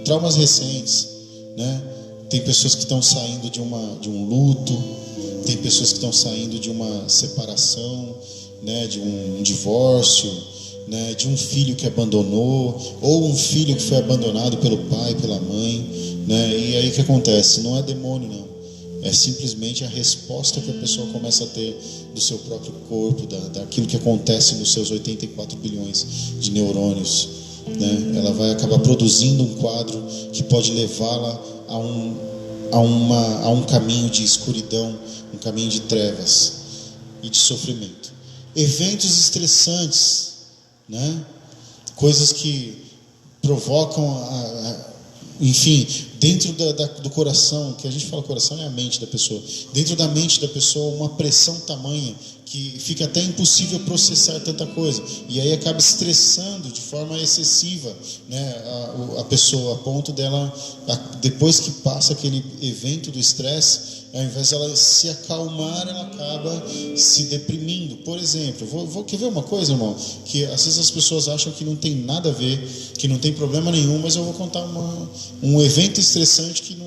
traumas recentes, né? Tem pessoas que estão saindo de um luto, tem pessoas que estão saindo de uma separação, né, de um divórcio, né, de um filho que abandonou, ou um filho que foi abandonado pelo pai, pela mãe, né? E aí o que acontece? Não é demônio, não. É simplesmente a resposta que a pessoa começa a ter do seu próprio corpo, daquilo que acontece nos seus 84 bilhões de neurônios, né? Ela vai acabar produzindo um quadro que pode levá-la a um caminho de escuridão, um caminho de trevas e de sofrimento. Eventos estressantes, né? Coisas que provocam enfim, dentro do coração, que a gente fala coração é a mente da pessoa, dentro da mente da pessoa uma pressão tamanha que fica até impossível processar tanta coisa, e aí acaba estressando de forma excessiva, né, a pessoa, a ponto dela, depois que passa aquele evento do estresse, ao invés dela se acalmar, ela acaba se deprimindo. Por exemplo, quer ver uma coisa, irmão? Que às vezes as pessoas acham que não tem nada a ver, que não tem problema nenhum, mas eu vou contar um evento estressante que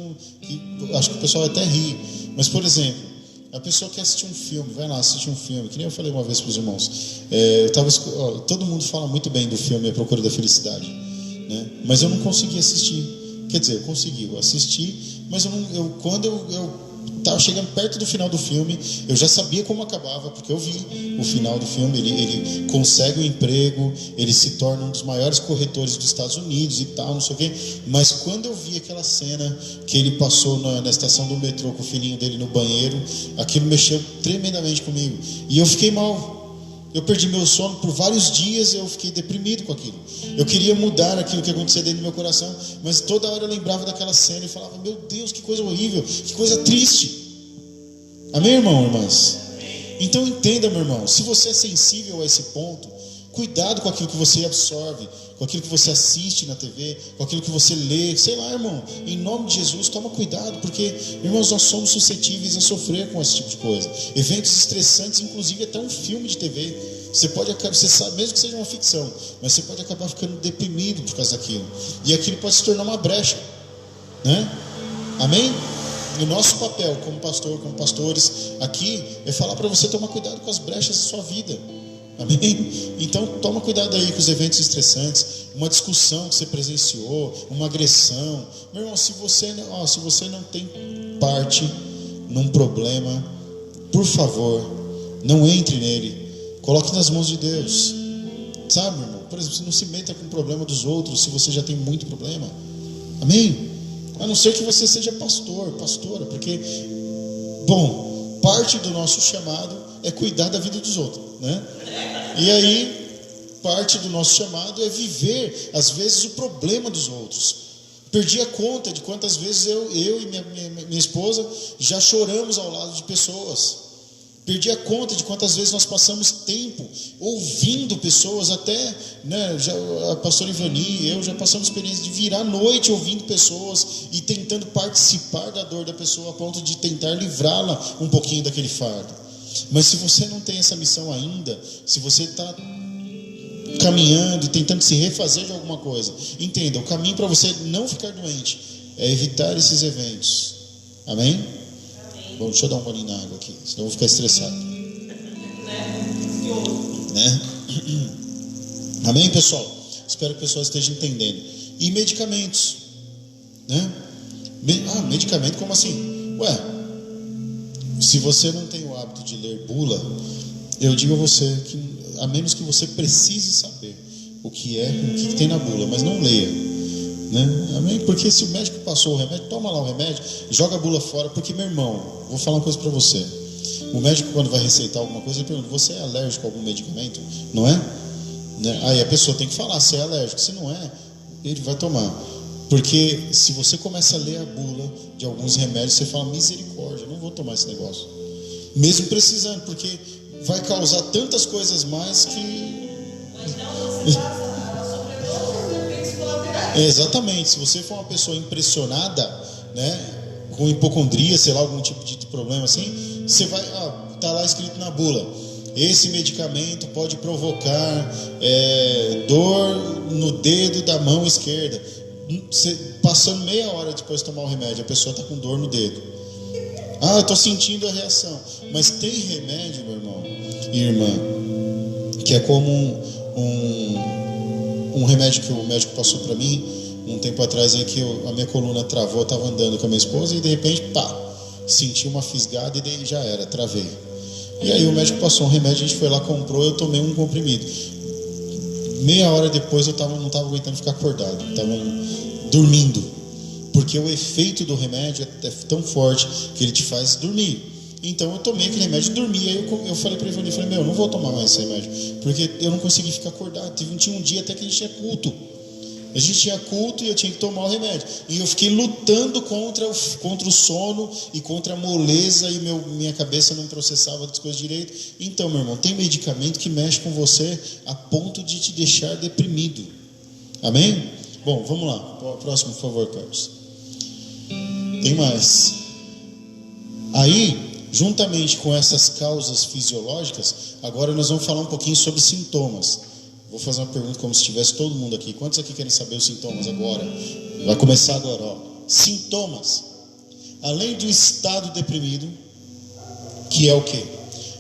acho que o pessoal até ri. Mas, por exemplo, a pessoa quer assistir um filme, vai lá assistir um filme, que nem eu falei uma vez para os irmãos. Todo mundo fala muito bem do filme A Procura da Felicidade, né? Mas eu não consegui assistir. Quer dizer, eu assisti, mas quando eu estava chegando perto do final do filme, eu já sabia como acabava, porque eu vi o final do filme. Ele consegue um emprego, ele se torna um dos maiores corretores dos Estados Unidos e tal, não sei o quê. Mas quando eu vi aquela cena que ele passou na estação do metrô com o filhinho dele no banheiro, aquilo mexeu tremendamente comigo, e eu fiquei mal. Eu perdi meu sono por vários dias, eu fiquei deprimido com aquilo. Eu queria mudar aquilo que acontecia dentro do meu coração, mas toda hora eu lembrava daquela cena e falava: meu Deus, que coisa horrível, que coisa triste. Amém, irmão, irmãs? Então entenda, meu irmão, se você é sensível a esse ponto, cuidado com aquilo que você absorve, com aquilo que você assiste na TV, com aquilo que você lê, sei lá, irmão, em nome de Jesus, toma cuidado, porque, irmãos, nós somos suscetíveis a sofrer com esse tipo de coisa. Eventos estressantes, inclusive até um filme de TV, você sabe, mesmo que seja uma ficção, mas você pode acabar ficando deprimido por causa daquilo, e aquilo pode se tornar uma brecha, né? Amém? E o nosso papel como pastor, como pastores aqui, é falar para você tomar cuidado com as brechas da sua vida. Amém? Então toma cuidado aí com os eventos estressantes, uma discussão que você presenciou, uma agressão. Meu irmão, se você não tem parte num problema, por favor, não entre nele. Coloque nas mãos de Deus. Sabe, meu irmão? Por exemplo, você não se meta com o problema dos outros se você já tem muito problema. Amém? A não ser que você seja pastor, pastora, porque, bom, parte do nosso chamado é cuidar da vida dos outros, né? E aí, parte do nosso chamado é viver, às vezes, o problema dos outros. Perdi a conta de quantas vezes eu e minha esposa já choramos ao lado de pessoas. Perdi a conta de quantas vezes nós passamos tempo ouvindo pessoas, até, né, a pastora Ivani e eu já passamos experiência de virar a noite ouvindo pessoas e tentando participar da dor da pessoa a ponto de tentar livrá-la um pouquinho daquele fardo. Mas se você não tem essa missão ainda, se você está caminhando e tentando se refazer de alguma coisa, entenda, o caminho para você não ficar doente é evitar esses eventos. Amém? Bom, deixa eu dar um golinho na água aqui, senão eu vou ficar estressado. Né? Amém, pessoal? Espero que o pessoal esteja entendendo. E medicamentos, né? Medicamento, como assim? Se você não tem o hábito de ler bula, eu digo a você que, a menos que você precise saber o que tem na bula, mas não leia, né? Amém? Porque se o médico passou o remédio, toma lá o remédio, joga a bula fora. Porque, meu irmão, vou falar uma coisa para você. O médico, quando vai receitar alguma coisa, ele pergunta: você é alérgico a algum medicamento? Não é? Né? Aí a pessoa tem que falar se é alérgico. Se não é, ele vai tomar. Porque se você começa a ler a bula de alguns remédios, você fala: misericórdia, não vou tomar esse negócio, mesmo precisando, porque vai causar tantas coisas mais que... Exatamente. Se você for uma pessoa impressionada, né, com hipocondria, sei lá, algum tipo de problema assim, você vai, está lá escrito na bula: esse medicamento pode provocar dor no dedo da mão esquerda. Passando meia hora depois de tomar o remédio, a pessoa está com dor no dedo. Ah, eu estou sentindo a reação. Mas tem remédio, meu irmão e irmã, que é como um remédio que o médico passou para mim um tempo atrás, aí que a minha coluna travou. Eu estava andando com a minha esposa e de repente, senti uma fisgada e daí já era, travei. E aí o médico passou um remédio, a gente foi lá, comprou, eu tomei um comprimido. Meia hora depois eu não estava aguentando ficar acordado, estava dormindo, porque o efeito do remédio é tão forte que ele te faz dormir. Então eu tomei aquele remédio e dormi. Aí eu falei para ele, falei, não vou tomar mais esse remédio, porque eu não consegui ficar acordado. Tinha um dia até que a gente tinha culto. A gente tinha culto e eu tinha que tomar o remédio. E eu fiquei lutando contra o sono e contra a moleza, e minha cabeça não processava as coisas direito. Então, meu irmão, tem medicamento que mexe com você a ponto de te deixar deprimido. Amém? Bom, vamos lá. Próximo, por favor, Carlos. Tem mais. Aí, juntamente com essas causas fisiológicas, agora nós vamos falar um pouquinho sobre sintomas. Vou fazer uma pergunta como se tivesse todo mundo aqui. Quantos aqui querem saber os sintomas agora? Vai começar agora, ó. Sintomas. Além de um estado deprimido, que é o quê?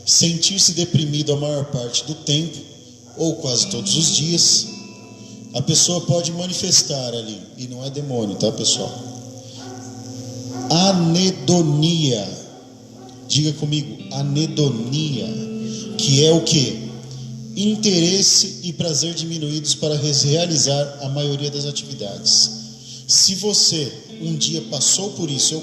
Sentir-se deprimido a maior parte do tempo, ou quase todos os dias, a pessoa pode manifestar ali, e não é demônio, tá, pessoal? Anedonia. Diga comigo, anedonia, que é o quê? Interesse e prazer diminuídos para realizar a maioria das atividades. Se você um dia passou por isso,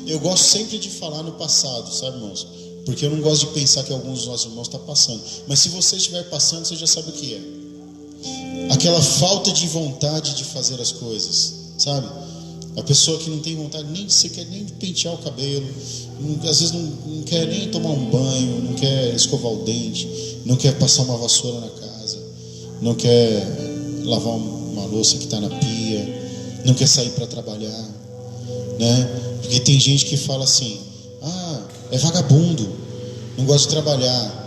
eu gosto sempre de falar no passado, sabe, irmãos? Porque eu não gosto de pensar que alguns dos nossos irmãos estão passando. Mas se você estiver passando, você já sabe o que é. Aquela falta de vontade de fazer as coisas, sabe? A pessoa que não tem vontade nem sequer nem de pentear o cabelo, às vezes não quer nem tomar um banho, não quer escovar o dente, não quer passar uma vassoura na casa, não quer lavar uma louça que está na pia, não quer sair para trabalhar, né? Porque tem gente que fala assim: é vagabundo, não gosta de trabalhar.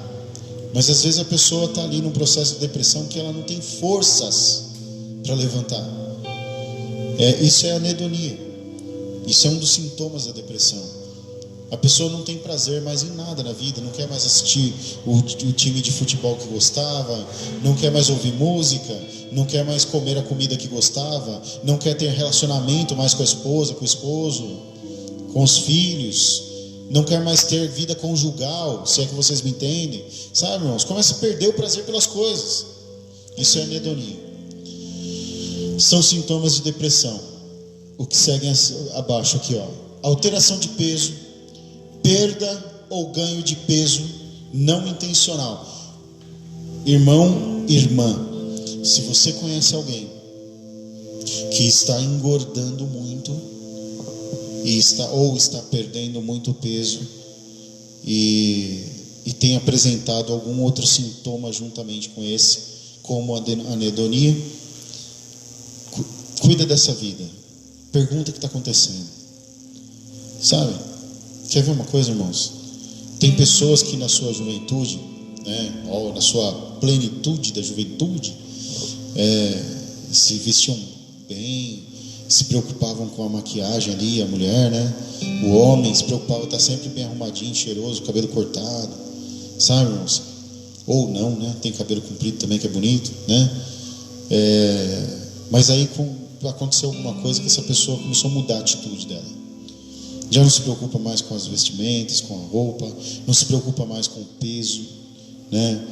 Mas às vezes a pessoa está ali num processo de depressão que ela não tem forças para levantar. Isso é anedonia. Isso é um dos sintomas da depressão. A pessoa não tem prazer mais em nada na vida, não quer mais assistir o time de futebol que gostava, não quer mais ouvir música, não quer mais comer a comida que gostava, não quer ter relacionamento mais com a esposa, com o esposo, com os filhos, não quer mais ter vida conjugal, se é que vocês me entendem, sabe, irmãos? Começa a perder o prazer pelas coisas. Isso é anedonia. São sintomas de depressão. O que seguem abaixo aqui, ó: alteração de peso, perda ou ganho de peso não intencional. Irmão, irmã, se você conhece alguém que está engordando muito e está perdendo muito peso e tem apresentado algum outro sintoma juntamente com esse, como a anedonia, cuida dessa vida. Pergunta o que está acontecendo. Sabe? Quer ver uma coisa, irmãos? Tem pessoas que na sua juventude, né, ou na sua plenitude da juventude, se vestiam bem, se preocupavam com a maquiagem ali, a mulher, né? O homem se preocupava estar sempre bem arrumadinho, cheiroso, cabelo cortado, sabe, irmãos? Ou não, né? Tem cabelo comprido também, que é bonito, né? Mas aí aconteceu alguma coisa que essa pessoa começou a mudar a atitude dela. Já não se preocupa mais com as vestimentas, com a roupa, não se preocupa mais com o peso, né?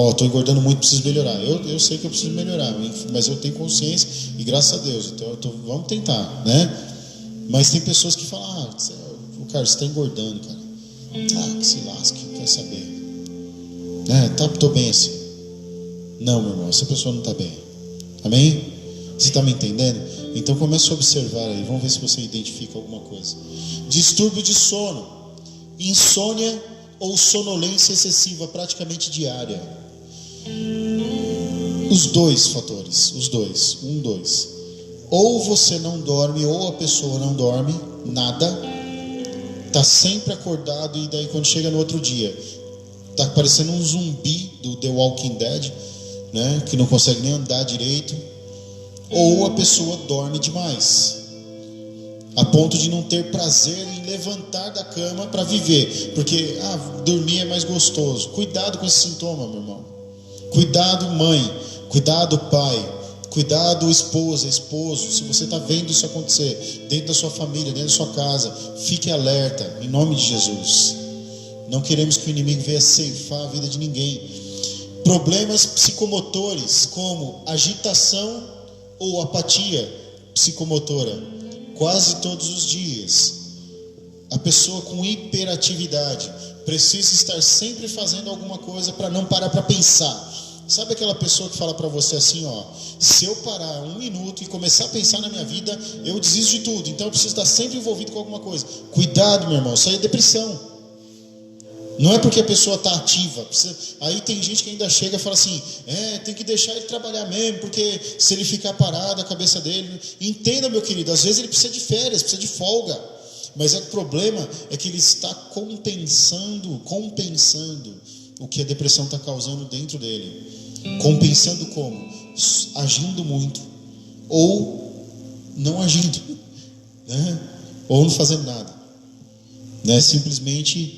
Estou engordando muito, preciso melhorar. Eu sei que eu preciso melhorar, mas eu tenho consciência e graças a Deus, então vamos tentar, né? Mas tem pessoas que falam: cara, você está engordando, cara. Que se lasque, quer saber? Estou bem assim. Não, meu irmão, essa pessoa não está bem. Amém? Você está me entendendo? Então comece a observar aí, vamos ver se você identifica alguma coisa. Distúrbio de sono, insônia ou sonolência excessiva, praticamente diária. Os dois fatores, os dois. Ou você não dorme, ou a pessoa não dorme, nada, está sempre acordado, e daí quando chega no outro dia, tá parecendo um zumbi do The Walking Dead, né? Que não consegue nem andar direito. Ou a pessoa dorme demais, a ponto de não ter prazer em levantar da cama para viver, porque dormir é mais gostoso. Cuidado com esse sintoma, meu irmão. Cuidado, mãe. Cuidado, pai. Cuidado, esposa, esposo. Se você está vendo isso acontecer dentro da sua família, dentro da sua casa, fique alerta, em nome de Jesus. Não queremos que o inimigo venha ceifar a vida de ninguém. Problemas psicomotores, como agitação ou apatia psicomotora, quase todos os dias. A pessoa com hiperatividade precisa estar sempre fazendo alguma coisa para não parar para pensar. Sabe aquela pessoa que fala para você assim, se eu parar 1 minuto e começar a pensar na minha vida, eu desisto de tudo, então eu preciso estar sempre envolvido com alguma coisa. Cuidado, meu irmão, isso aí é depressão. Não é porque a pessoa está ativa. Aí tem gente que ainda chega e fala assim, tem que deixar ele trabalhar mesmo, porque se ele ficar parado, a cabeça dele... Entenda, meu querido, às vezes ele precisa de férias, precisa de folga. Mas o problema é que ele está compensando o que a depressão está causando dentro dele. Compensando como? Agindo muito. Ou não agindo, né? Ou não fazendo nada, né? Simplesmente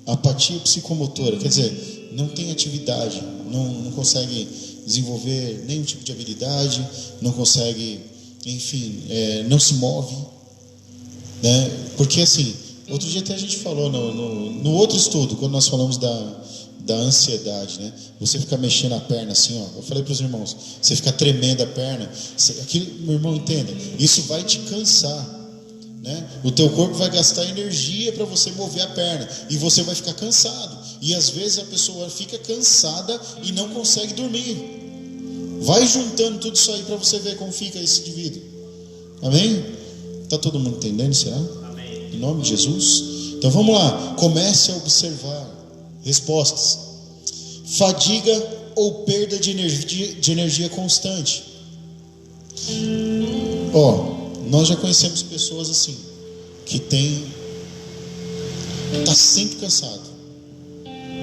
apatia psicomotora, quer dizer, não tem atividade, não consegue desenvolver nenhum tipo de habilidade, não consegue, enfim, não se move, né? Porque assim, outro dia até a gente falou no outro estudo, quando nós falamos da ansiedade, né? Você ficar mexendo a perna assim, eu falei para os irmãos, você ficar tremendo a perna, aquilo, meu irmão, entenda, isso vai te cansar, né? O teu corpo vai gastar energia para você mover a perna e você vai ficar cansado, e às vezes a pessoa fica cansada e não consegue dormir. Vai juntando tudo isso aí para você ver como fica esse indivíduo. Amém? Está todo mundo entendendo, será? Amém. Em nome de Jesus. Então vamos lá, comece a observar respostas. Fadiga ou perda de energia constante. Nós já conhecemos pessoas assim, que está sempre cansado,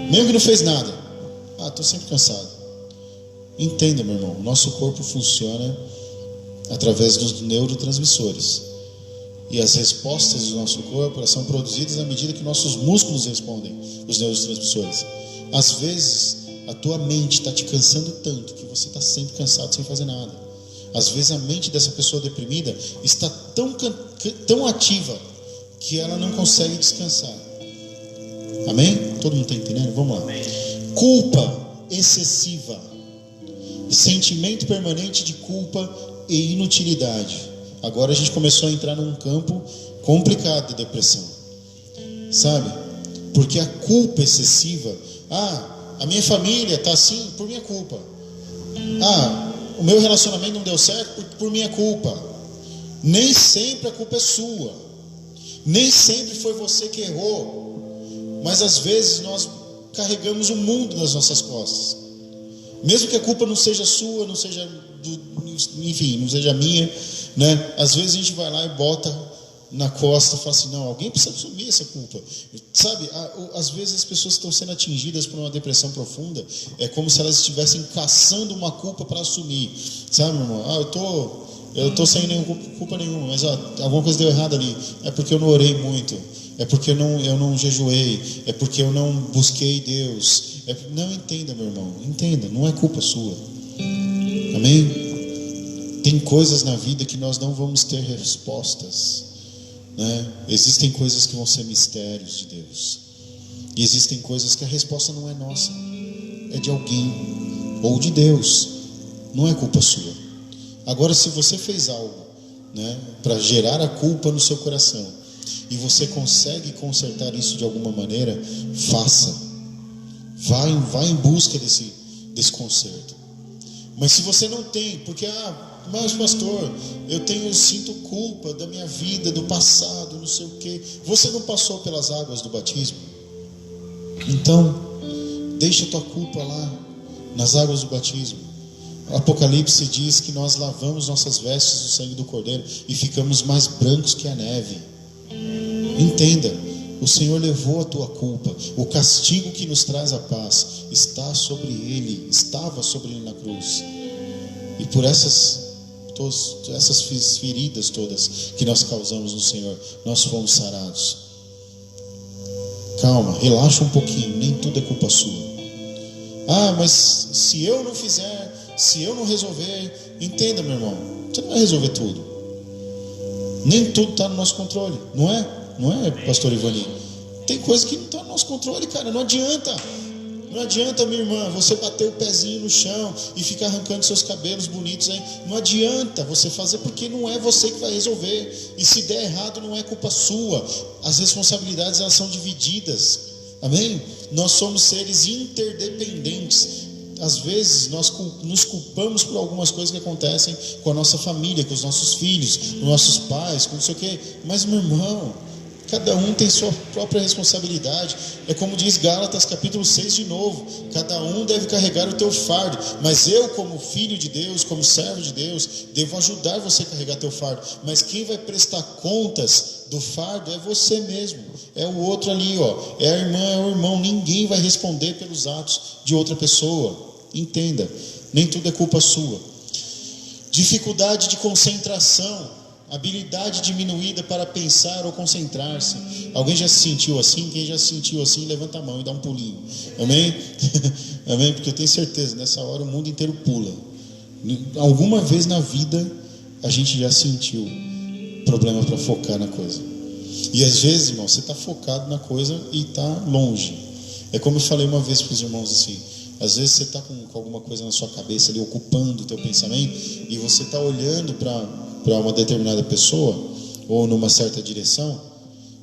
mesmo que não fez nada. Estou sempre cansado. Entenda, meu irmão, o nosso corpo funciona através dos neurotransmissores, e as respostas do nosso corpo são produzidas à medida que nossos músculos respondem os neurotransmissores. Às vezes a tua mente está te cansando tanto que você está sempre cansado sem fazer nada. Às vezes a mente dessa pessoa deprimida está tão ativa que ela não consegue descansar. Amém? Todo mundo está entendendo? Vamos lá. Amém. Culpa excessiva, sentimento permanente de culpa e inutilidade. Agora a gente começou a entrar num campo complicado de depressão, sabe? Porque a culpa excessiva, a minha família está assim por minha culpa, o meu relacionamento não deu certo por minha culpa. Nem sempre a culpa é sua, nem sempre foi você que errou, mas às vezes nós carregamos o mundo nas nossas costas, mesmo que a culpa não seja sua, não seja não seja minha, né? Às vezes a gente vai lá e bota na costa, fala assim, não, alguém precisa assumir essa culpa, sabe? Às vezes as pessoas estão sendo atingidas por uma depressão profunda, é como se elas estivessem caçando uma culpa para assumir, sabe, meu irmão? Eu tô sem nenhuma culpa nenhuma, mas alguma coisa deu errado ali, é porque eu não orei muito, é porque eu não jejuei, é porque eu não busquei Deus. Não, entenda, meu irmão, entenda, não é culpa sua. Amém? Tem coisas na vida que nós não vamos ter respostas, né? Existem coisas que vão ser mistérios de Deus, e existem coisas que a resposta não é nossa, é de alguém ou de Deus, não é culpa sua. Agora, se você fez algo, né, para gerar a culpa no seu coração, e você consegue consertar isso de alguma maneira, faça. Vai em busca desse conserto. Mas se você não tem, porque mas pastor, eu sinto culpa da minha vida, do passado, não sei o quê. Você não passou pelas águas do batismo? Então, deixa a tua culpa lá, nas águas do batismo. O Apocalipse diz que nós lavamos nossas vestes no sangue do Cordeiro e ficamos mais brancos que a neve. Entenda, O Senhor levou a tua culpa. O castigo que nos traz a paz está sobre Ele, estava sobre Ele na cruz. E por essas feridas todas que nós causamos no Senhor, nós fomos sarados. Calma, relaxa um pouquinho, nem tudo é culpa sua. Ah, mas se eu não fizer, se eu não resolver, entenda, meu irmão, você não vai resolver tudo. Nem tudo está no nosso controle, não é? Não é, pastor Ivani? Tem coisa que não está no nosso controle, cara, não adianta. Não adianta, minha irmã, você bater o pezinho no chão e ficar arrancando seus cabelos bonitos aí. Não adianta você fazer, porque não é você que vai resolver. E se der errado, não é culpa sua. As responsabilidades, elas são divididas. Amém? Nós somos seres interdependentes. Às vezes nós nos culpamos por algumas coisas que acontecem com a nossa família, com os nossos filhos, com nossos pais, com não sei o quê. Mas, meu irmão, cada um tem sua própria responsabilidade. É como diz Gálatas capítulo 6 de novo: cada um deve carregar o teu fardo. Mas eu, como filho de Deus, como servo de Deus, devo ajudar você a carregar teu fardo. Mas quem vai prestar contas do fardo é você mesmo. É o outro ali, ó. É a irmã, é o irmão. Ninguém vai responder pelos atos de outra pessoa. Entenda, nem tudo é culpa sua. Dificuldade de concentração, habilidade diminuída para pensar ou concentrar-se. Alguém já se sentiu assim? Quem já se sentiu assim, levanta a mão e dá um pulinho. Amém? Amém? Porque eu tenho certeza, nessa hora o mundo inteiro pula. Alguma vez na vida a gente já sentiu problema para focar na coisa. E às vezes, irmão, você está focado na coisa e está longe. É como eu falei uma vez para os irmãos assim: às vezes você está com alguma coisa na sua cabeça ali, ocupando o teu pensamento, e você está olhando para uma determinada pessoa, ou numa certa direção,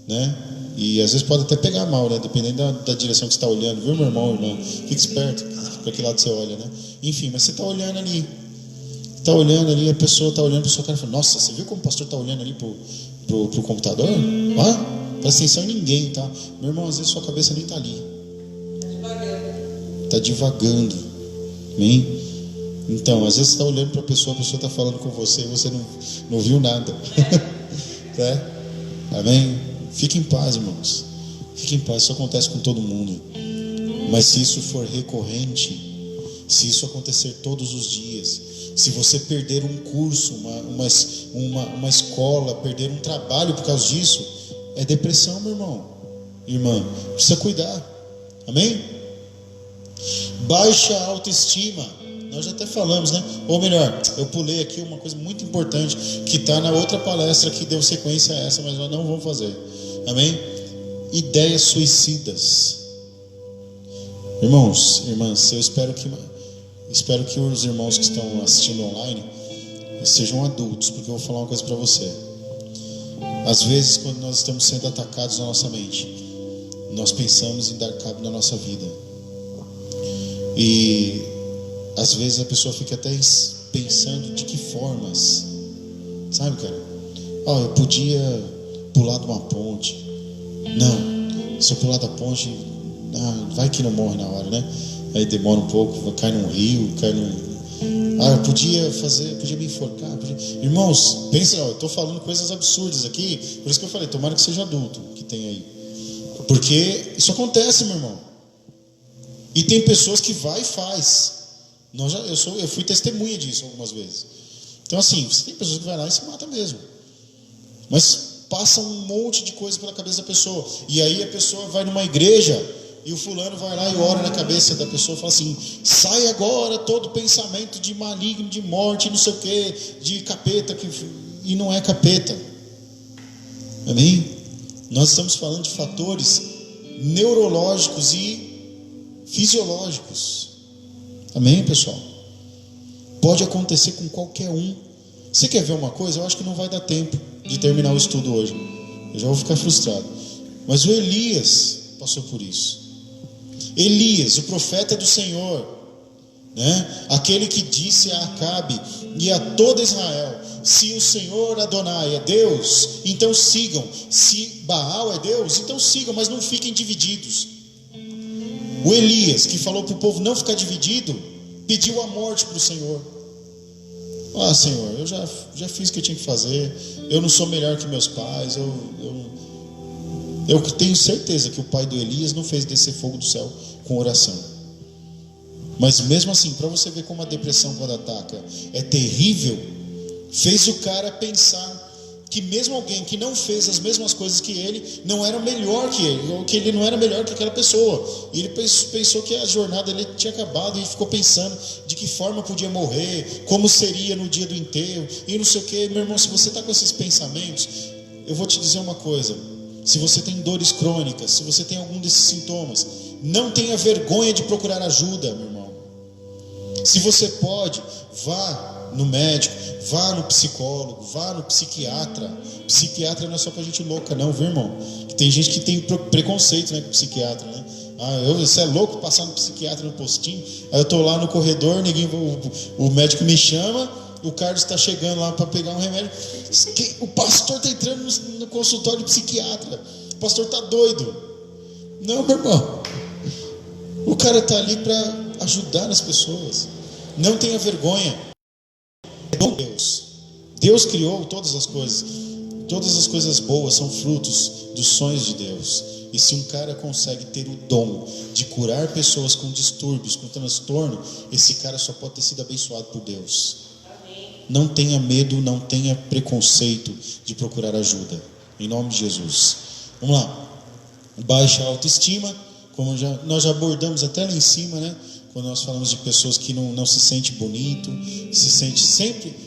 né? E às vezes pode até pegar mal, né? Dependendo da direção que você está olhando, viu, meu irmão, irmã? Fique esperto para que lado você olha, né? Enfim, mas você está olhando ali. Está olhando ali, a pessoa está olhando para o seu cara e fala: nossa, você viu como o pastor está olhando ali pro computador? Ah, presta atenção em ninguém, tá? Meu irmão, às vezes sua cabeça nem está ali. Está divagando. Amém? Então, às vezes você está olhando para a pessoa está falando com você e você não viu nada. Né? Amém? Fique em paz, irmãos. Fique em paz, isso acontece com todo mundo. Mas se isso for recorrente, se isso acontecer todos os dias, se você perder um curso, uma escola, perder um trabalho por causa disso, é depressão, meu irmão. Irmã, precisa cuidar. Amém? Baixa autoestima. Nós já até falamos, né? Ou melhor, eu pulei aqui uma coisa muito importante que está na outra palestra que deu sequência a essa, mas nós não vamos fazer. Amém? Ideias suicidas. Irmãos, irmãs, eu espero que os irmãos que estão assistindo online sejam adultos, porque eu vou falar uma coisa para você. Às vezes, quando nós estamos sendo atacados na nossa mente, nós pensamos em dar cabo na nossa vida. E às vezes a pessoa fica até pensando de que formas, sabe, cara? Eu podia pular de uma ponte. Não, se eu pular da ponte, vai que não morre na hora, né? Aí demora um pouco, cai num rio, eu podia me enforcar. Irmãos, pensa, eu estou falando coisas absurdas aqui, por isso que eu falei, tomara que seja adulto que tem aí. Porque isso acontece, meu irmão. E tem pessoas que vai e faz. Eu fui testemunha disso algumas vezes. Então assim, você tem pessoas que vai lá e se mata mesmo. Mas passa um monte de coisa pela cabeça da pessoa. E aí a pessoa vai numa igreja e o fulano vai lá e ora na cabeça da pessoa e fala assim: sai agora todo pensamento de maligno, de morte, não sei o que, de capeta, e não é capeta. Amém? Nós estamos falando de fatores neurológicos e fisiológicos. Amém, pessoal? Pode acontecer com qualquer um. Você quer ver uma coisa? Eu acho que não vai dar tempo de terminar o estudo hoje. Eu já vou ficar frustrado. Mas o Elias passou por isso. Elias, o profeta do Senhor, né? Aquele que disse a Acabe e a todo Israel: se o Senhor Adonai é Deus, então sigam. Se Baal é Deus, então sigam, mas não fiquem divididos. O Elias, que falou para o povo não ficar dividido, pediu a morte para o Senhor. Senhor, eu já fiz o que eu tinha que fazer. Eu não sou melhor que meus pais. Eu tenho certeza que o pai do Elias não fez descer fogo do céu com oração. Mas mesmo assim, para você ver como a depressão, quando ataca, é terrível, fez o cara pensar que mesmo alguém que não fez as mesmas coisas que ele não era melhor que ele, ou que ele não era melhor que aquela pessoa. E ele pensou que a jornada dele tinha acabado, e ficou pensando de que forma podia morrer, como seria no dia do enterro e não sei o que. Meu irmão, se você está com esses pensamentos, eu vou te dizer uma coisa: se você tem dores crônicas, se você tem algum desses sintomas, não tenha vergonha de procurar ajuda, meu irmão. Se você pode, vá no médico, vá no psicólogo, vá no psiquiatra. Psiquiatra não é só pra gente louca não, viu, irmão? Tem gente que tem preconceito, né, com psiquiatra, né? Você é louco passar no psiquiatra no postinho? Aí eu tô lá no corredor, o médico me chama, o Carlos está chegando lá para pegar um remédio. O pastor está entrando no consultório de psiquiatra. O pastor está doido. Não, meu irmão. O cara está ali para ajudar as pessoas. Não tenha vergonha. Deus criou todas as coisas. Todas as coisas boas são frutos dos sonhos de Deus. E se um cara consegue ter o dom de curar pessoas com distúrbios, com transtorno, esse cara só pode ter sido abençoado por Deus. Não tenha medo, não tenha preconceito de procurar ajuda. Em nome de Jesus. Vamos lá. Baixa autoestima, como nós já abordamos até lá em cima, né? Quando nós falamos de pessoas que não se sente bonito, se sente sempre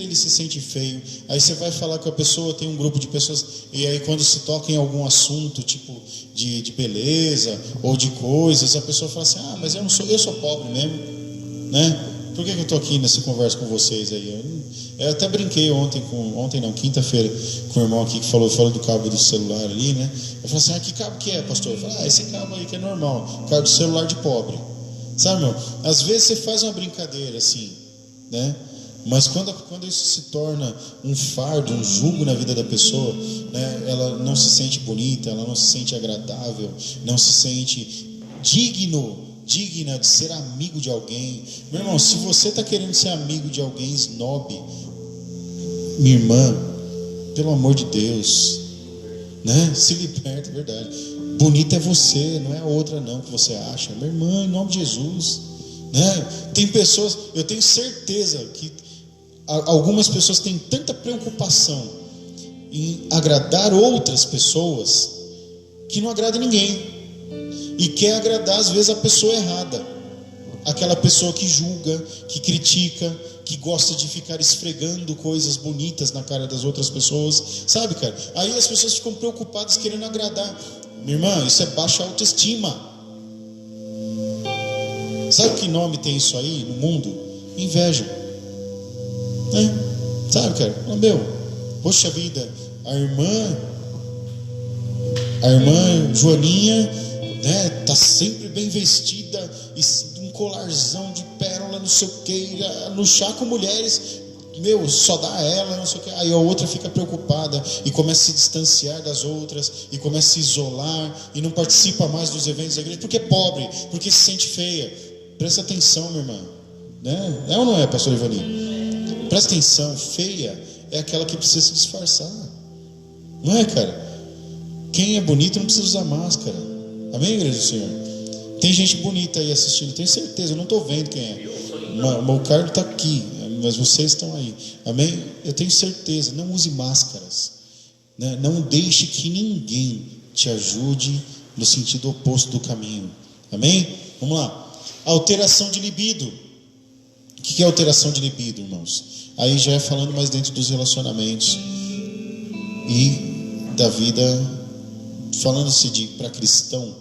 ele se sente feio. Aí você vai falar com a pessoa, tem um grupo de pessoas, e aí quando se toca em algum assunto, tipo de beleza ou de coisas, a pessoa fala assim: mas eu sou pobre mesmo, né? Por que eu estou aqui nessa conversa com vocês aí? Eu até brinquei quinta-feira, com o irmão aqui que falou do cabo do celular ali, né? Eu falei assim: que cabo que é, pastor? Eu falei: esse cabo aí que é normal, cabo do celular de pobre. Sabe, meu? Às vezes você faz uma brincadeira assim, né? Mas quando isso se torna um fardo, um jugo na vida da pessoa, né? Ela não se sente bonita, ela não se sente agradável, não se sente digna de ser amigo de alguém. Meu irmão, se você está querendo ser amigo de alguém snob, minha irmã, pelo amor de Deus, né? Se liberta, é verdade. Bonita é você, não é a outra não que você acha. Minha irmã, em nome de Jesus, né? Tem pessoas, eu tenho certeza que algumas pessoas têm tanta preocupação em agradar outras pessoas que não agrada ninguém, e quer agradar às vezes a pessoa errada, aquela pessoa que julga, que critica, que gosta de ficar esfregando coisas bonitas na cara das outras pessoas, sabe, cara? Aí as pessoas ficam preocupadas querendo agradar. Minha irmã, isso é baixa autoestima. Sabe que nome tem isso aí no mundo? Inveja. Sabe, cara? Meu, poxa vida, a irmã Joaninha, né, tá sempre bem vestida, um colarzão de pérola, não sei o que, no chá com mulheres, meu, só dá a ela, não sei o que. Aí a outra fica preocupada e começa a se distanciar das outras, e começa a se isolar, e não participa mais dos eventos da igreja, porque é pobre, porque se sente feia. Presta atenção, minha irmã, né? É ou não é, pastor Ivani? Presta atenção, feia é aquela que precisa se disfarçar. Não é, cara? Quem é bonito não precisa usar máscara. Amém, igreja do Senhor? Tem gente bonita aí assistindo, tenho certeza, eu não estou vendo quem é. O Carlos está aqui, mas vocês estão aí. Amém? Eu tenho certeza, não use máscaras, né? Não deixe que ninguém te ajude no sentido oposto do caminho. Amém? Vamos lá. Alteração de libido. O que é alteração de libido, irmãos? Aí já é falando mais dentro dos relacionamentos e da vida, falando-se para cristão,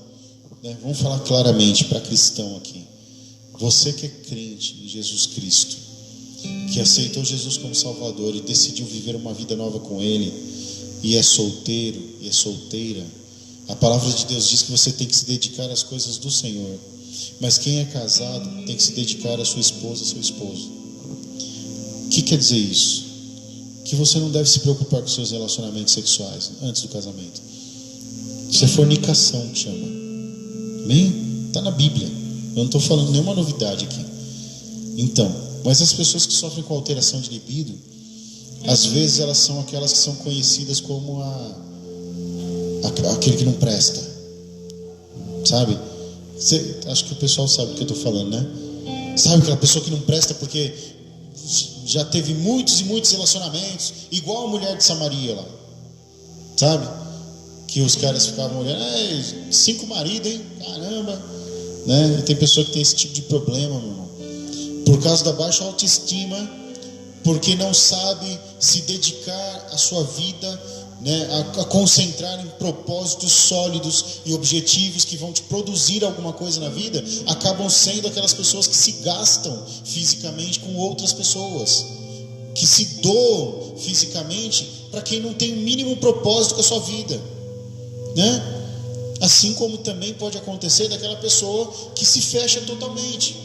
né? Vamos falar claramente para cristão aqui. Você que é crente em Jesus Cristo, que aceitou Jesus como Salvador e decidiu viver uma vida nova com Ele, e é solteiro e é solteira, a palavra de Deus diz que você tem que se dedicar às coisas do Senhor. Mas quem é casado tem que se dedicar à sua esposa, ao seu esposo. O que quer dizer isso? Que você não deve se preocupar com seus relacionamentos sexuais antes do casamento. Isso é fornicação que chama. Amém? Está na Bíblia. Eu não estou falando nenhuma novidade aqui. Então, mas as pessoas que sofrem com alteração de libido, às vezes elas são aquelas que são conhecidas como aquele que não presta, sabe? Acho que o pessoal sabe do que eu estou falando, né? Sabe aquela pessoa que não presta porque já teve muitos e muitos relacionamentos, igual a mulher de Samaria lá, sabe? Que os caras ficavam olhando, 5 maridos, hein? Caramba, né? E tem pessoa que tem esse tipo de problema, meu irmão, por causa da baixa autoestima, porque não sabe se dedicar à sua vida, né, a concentrar em propósitos sólidos e objetivos que vão te produzir alguma coisa na vida. Acabam sendo aquelas pessoas que se gastam fisicamente com outras pessoas, que se doam fisicamente para quem não tem o mínimo propósito com a sua vida, né? Assim como também pode acontecer daquela pessoa que se fecha totalmente,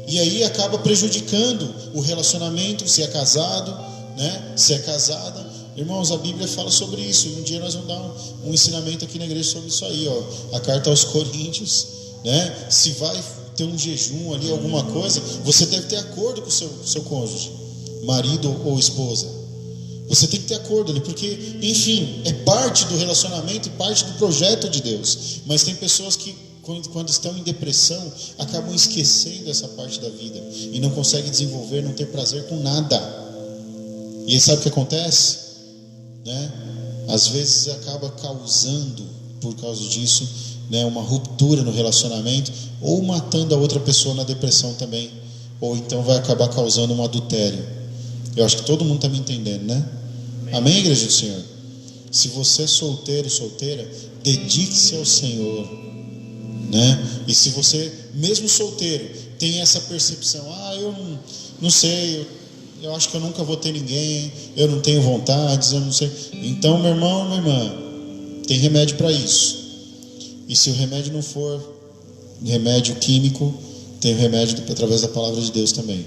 e aí acaba prejudicando o relacionamento, se é casado, né? Se é casada. Irmãos, a Bíblia fala sobre isso. Um dia nós vamos dar um ensinamento aqui na igreja sobre isso aí, ó. A carta aos Coríntios, né? Se vai ter um jejum ali, alguma coisa, você deve ter acordo com o seu cônjuge, marido ou esposa. Você tem que ter acordo ali, porque, enfim, é parte do relacionamento e parte do projeto de Deus. Mas tem pessoas que, quando estão em depressão, acabam esquecendo essa parte da vida e não conseguem desenvolver, não ter prazer com nada. E aí sabe o que acontece? Né? Às vezes acaba causando, por causa disso, né, uma ruptura no relacionamento, ou matando a outra pessoa na depressão também, ou então vai acabar causando um adultério. Eu acho que todo mundo está me entendendo, né? Amém, igreja do Senhor? Se você é solteiro, solteira, dedique-se ao Senhor, né? E se você, mesmo solteiro, tem essa percepção, eu não sei, eu acho que eu nunca vou ter ninguém, eu não tenho vontades, eu não sei. Então, meu irmão, minha irmã, tem remédio para isso. E se o remédio não for remédio químico, tem o remédio através da palavra de Deus também.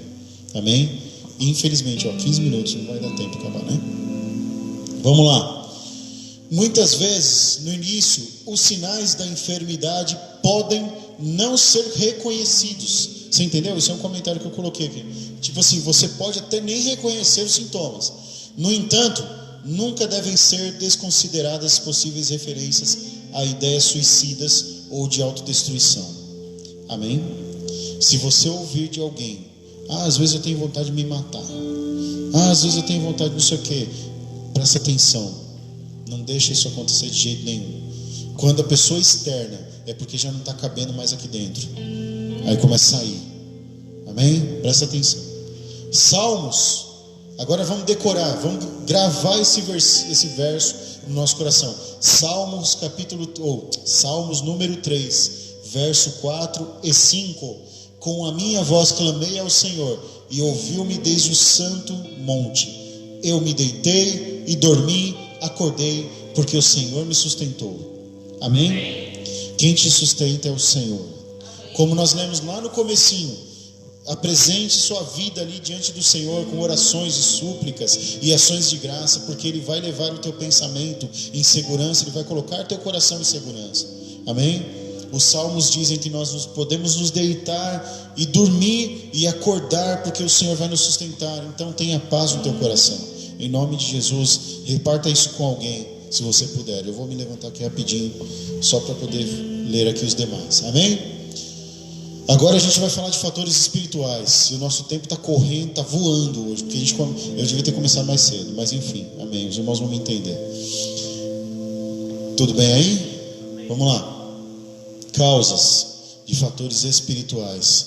Amém? Infelizmente, 15 minutos, não vai dar tempo de acabar, né? Vamos lá. Muitas vezes, no início, os sinais da enfermidade podem não ser reconhecidos. Você entendeu? Isso é um comentário que eu coloquei aqui. Tipo assim, você pode até nem reconhecer os sintomas. No entanto, nunca devem ser desconsideradas possíveis referências a ideias suicidas ou de autodestruição. Amém? Se você ouvir de alguém, às vezes eu tenho vontade de me matar, às vezes eu tenho vontade de não sei o quê, presta atenção, não deixa isso acontecer de jeito nenhum. Quando a pessoa externa, é porque já não está cabendo mais aqui dentro, aí começa a sair. Amém? Presta atenção. Salmos, agora vamos decorar, vamos gravar esse verso no nosso coração. Salmos número 3, verso 4 e 5. Com a minha voz clamei ao Senhor, e ouviu-me desde o santo monte. Eu me deitei e dormi, acordei, porque o Senhor me sustentou. Amém? Quem te sustenta é o Senhor. Como nós lemos lá no comecinho, apresente sua vida ali diante do Senhor com orações e súplicas e ações de graça, porque Ele vai levar o teu pensamento em segurança, Ele vai colocar teu coração em segurança. Amém? Os salmos dizem que nós podemos nos deitar e dormir e acordar, porque o Senhor vai nos sustentar. Então tenha paz no teu coração. Em nome de Jesus, reparta isso com alguém, se você puder. Eu vou me levantar aqui rapidinho, só para poder ler aqui os demais. Amém? Agora a gente vai falar de fatores espirituais. E o nosso tempo está correndo, está voando hoje, porque eu devia ter começado mais cedo, mas enfim, amém. Os irmãos vão me entender. Tudo bem aí? Vamos lá. Causas de fatores espirituais.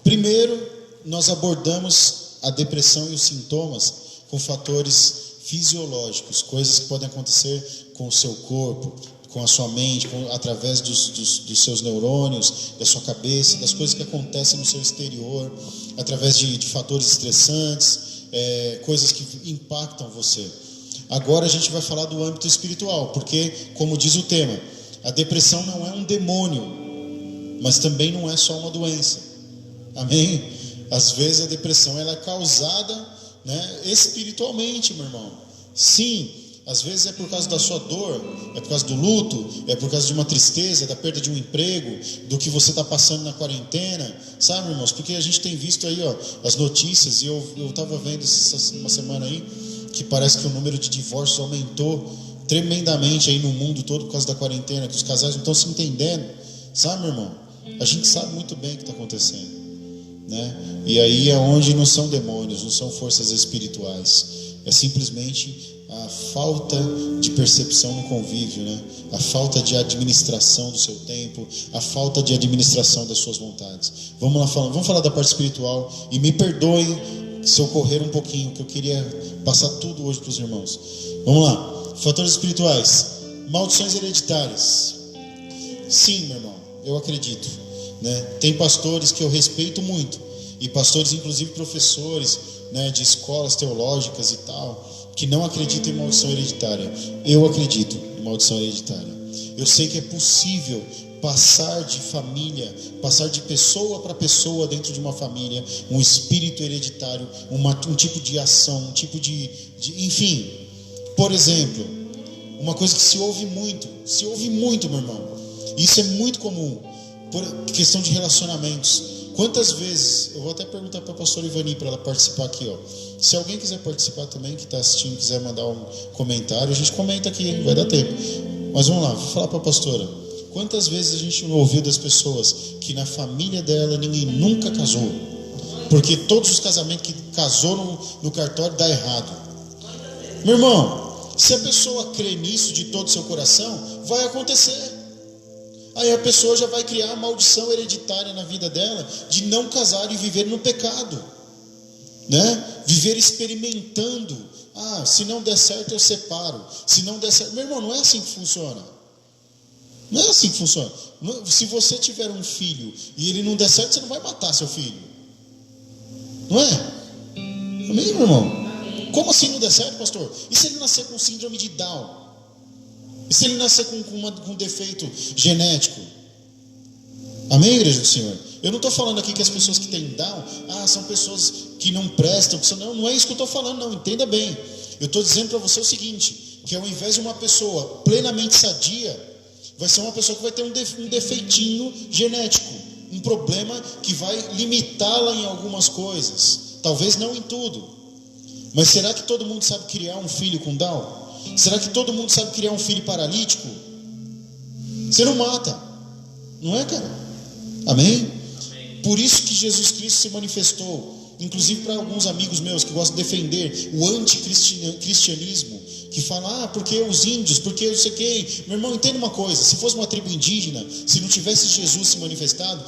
Primeiro, nós abordamos a depressão e os sintomas com fatores fisiológicos, coisas que podem acontecer com o seu corpo, com a sua mente, através dos seus neurônios, da sua cabeça, das coisas que acontecem no seu exterior, através de fatores estressantes, coisas que impactam você. Agora a gente vai falar do âmbito espiritual, porque, como diz o tema, a depressão não é um demônio, mas também não é só uma doença. Amém? Às vezes a depressão ela é causada, né, espiritualmente, meu irmão. Sim, às vezes é por causa da sua dor, é por causa do luto, é por causa de uma tristeza, da perda de um emprego, do que você está passando na quarentena, sabe, irmãos? Porque a gente tem visto aí, as notícias, e eu estava vendo uma semana aí, que parece que o número de divórcios aumentou tremendamente aí no mundo todo por causa da quarentena, que os casais não estão se entendendo, sabe, meu irmão? A gente sabe muito bem o que está acontecendo, né? E aí é onde não são demônios, não são forças espirituais, é simplesmente a falta de percepção no convívio, né? A falta de administração do seu tempo, a falta de administração das suas vontades. Vamos falar da parte espiritual, e me perdoem se eu correr um pouquinho, que eu queria passar tudo hoje para os irmãos. Vamos lá, fatores espirituais, maldições hereditárias. Sim, meu irmão, eu acredito, né? Tem pastores que eu respeito muito, e pastores, inclusive professores, né, de escolas teológicas e tal, que não acreditam em maldição hereditária. Eu acredito em maldição hereditária. Eu sei que é possível passar de família, passar de pessoa para pessoa dentro de uma família, um espírito hereditário, um tipo de ação, um tipo de enfim. Por exemplo, uma coisa que se ouve muito, meu irmão. Isso é muito comum, por questão de relacionamentos. Quantas vezes, eu vou até perguntar para a pastora Ivani para ela participar aqui, ó. Se alguém quiser participar também, que está assistindo, quiser mandar um comentário, a gente comenta aqui, vai dar tempo. Mas vamos lá, vou falar para a pastora. Quantas vezes a gente não ouviu das pessoas que na família dela ninguém nunca casou, porque todos os casamentos que casou no cartório dá errado? Meu irmão, se a pessoa crê nisso de todo o seu coração, vai acontecer. Aí a pessoa já vai criar a maldição hereditária na vida dela de não casar e viver no pecado, né? Viver experimentando. Ah, se não der certo eu separo, se não der certo. Meu irmão, não é assim que funciona. Não é assim que funciona. Se você tiver um filho e ele não der certo, você não vai matar seu filho, não é? Amém, meu irmão? Como assim não der certo, pastor? E se ele nascer com síndrome de Down? E se ele nascer com um defeito genético? Amém, igreja do Senhor? Eu não estou falando aqui que as pessoas que têm Down, são pessoas que não prestam, não é isso que eu estou falando, não, entenda bem. Eu estou dizendo para você o seguinte, que ao invés de uma pessoa plenamente sadia, vai ser uma pessoa que vai ter um defeitinho genético, um problema que vai limitá-la em algumas coisas, talvez não em tudo. Mas será que todo mundo sabe criar um filho com Down? Será que todo mundo sabe criar um filho paralítico? Você não mata, não é, cara? Amém? Por isso que Jesus Cristo se manifestou, inclusive para alguns amigos meus que gostam de defender o anticristianismo, que falam, porque os índios, porque eu sei quem. Meu irmão, entenda uma coisa, se fosse uma tribo indígena, se não tivesse Jesus se manifestado,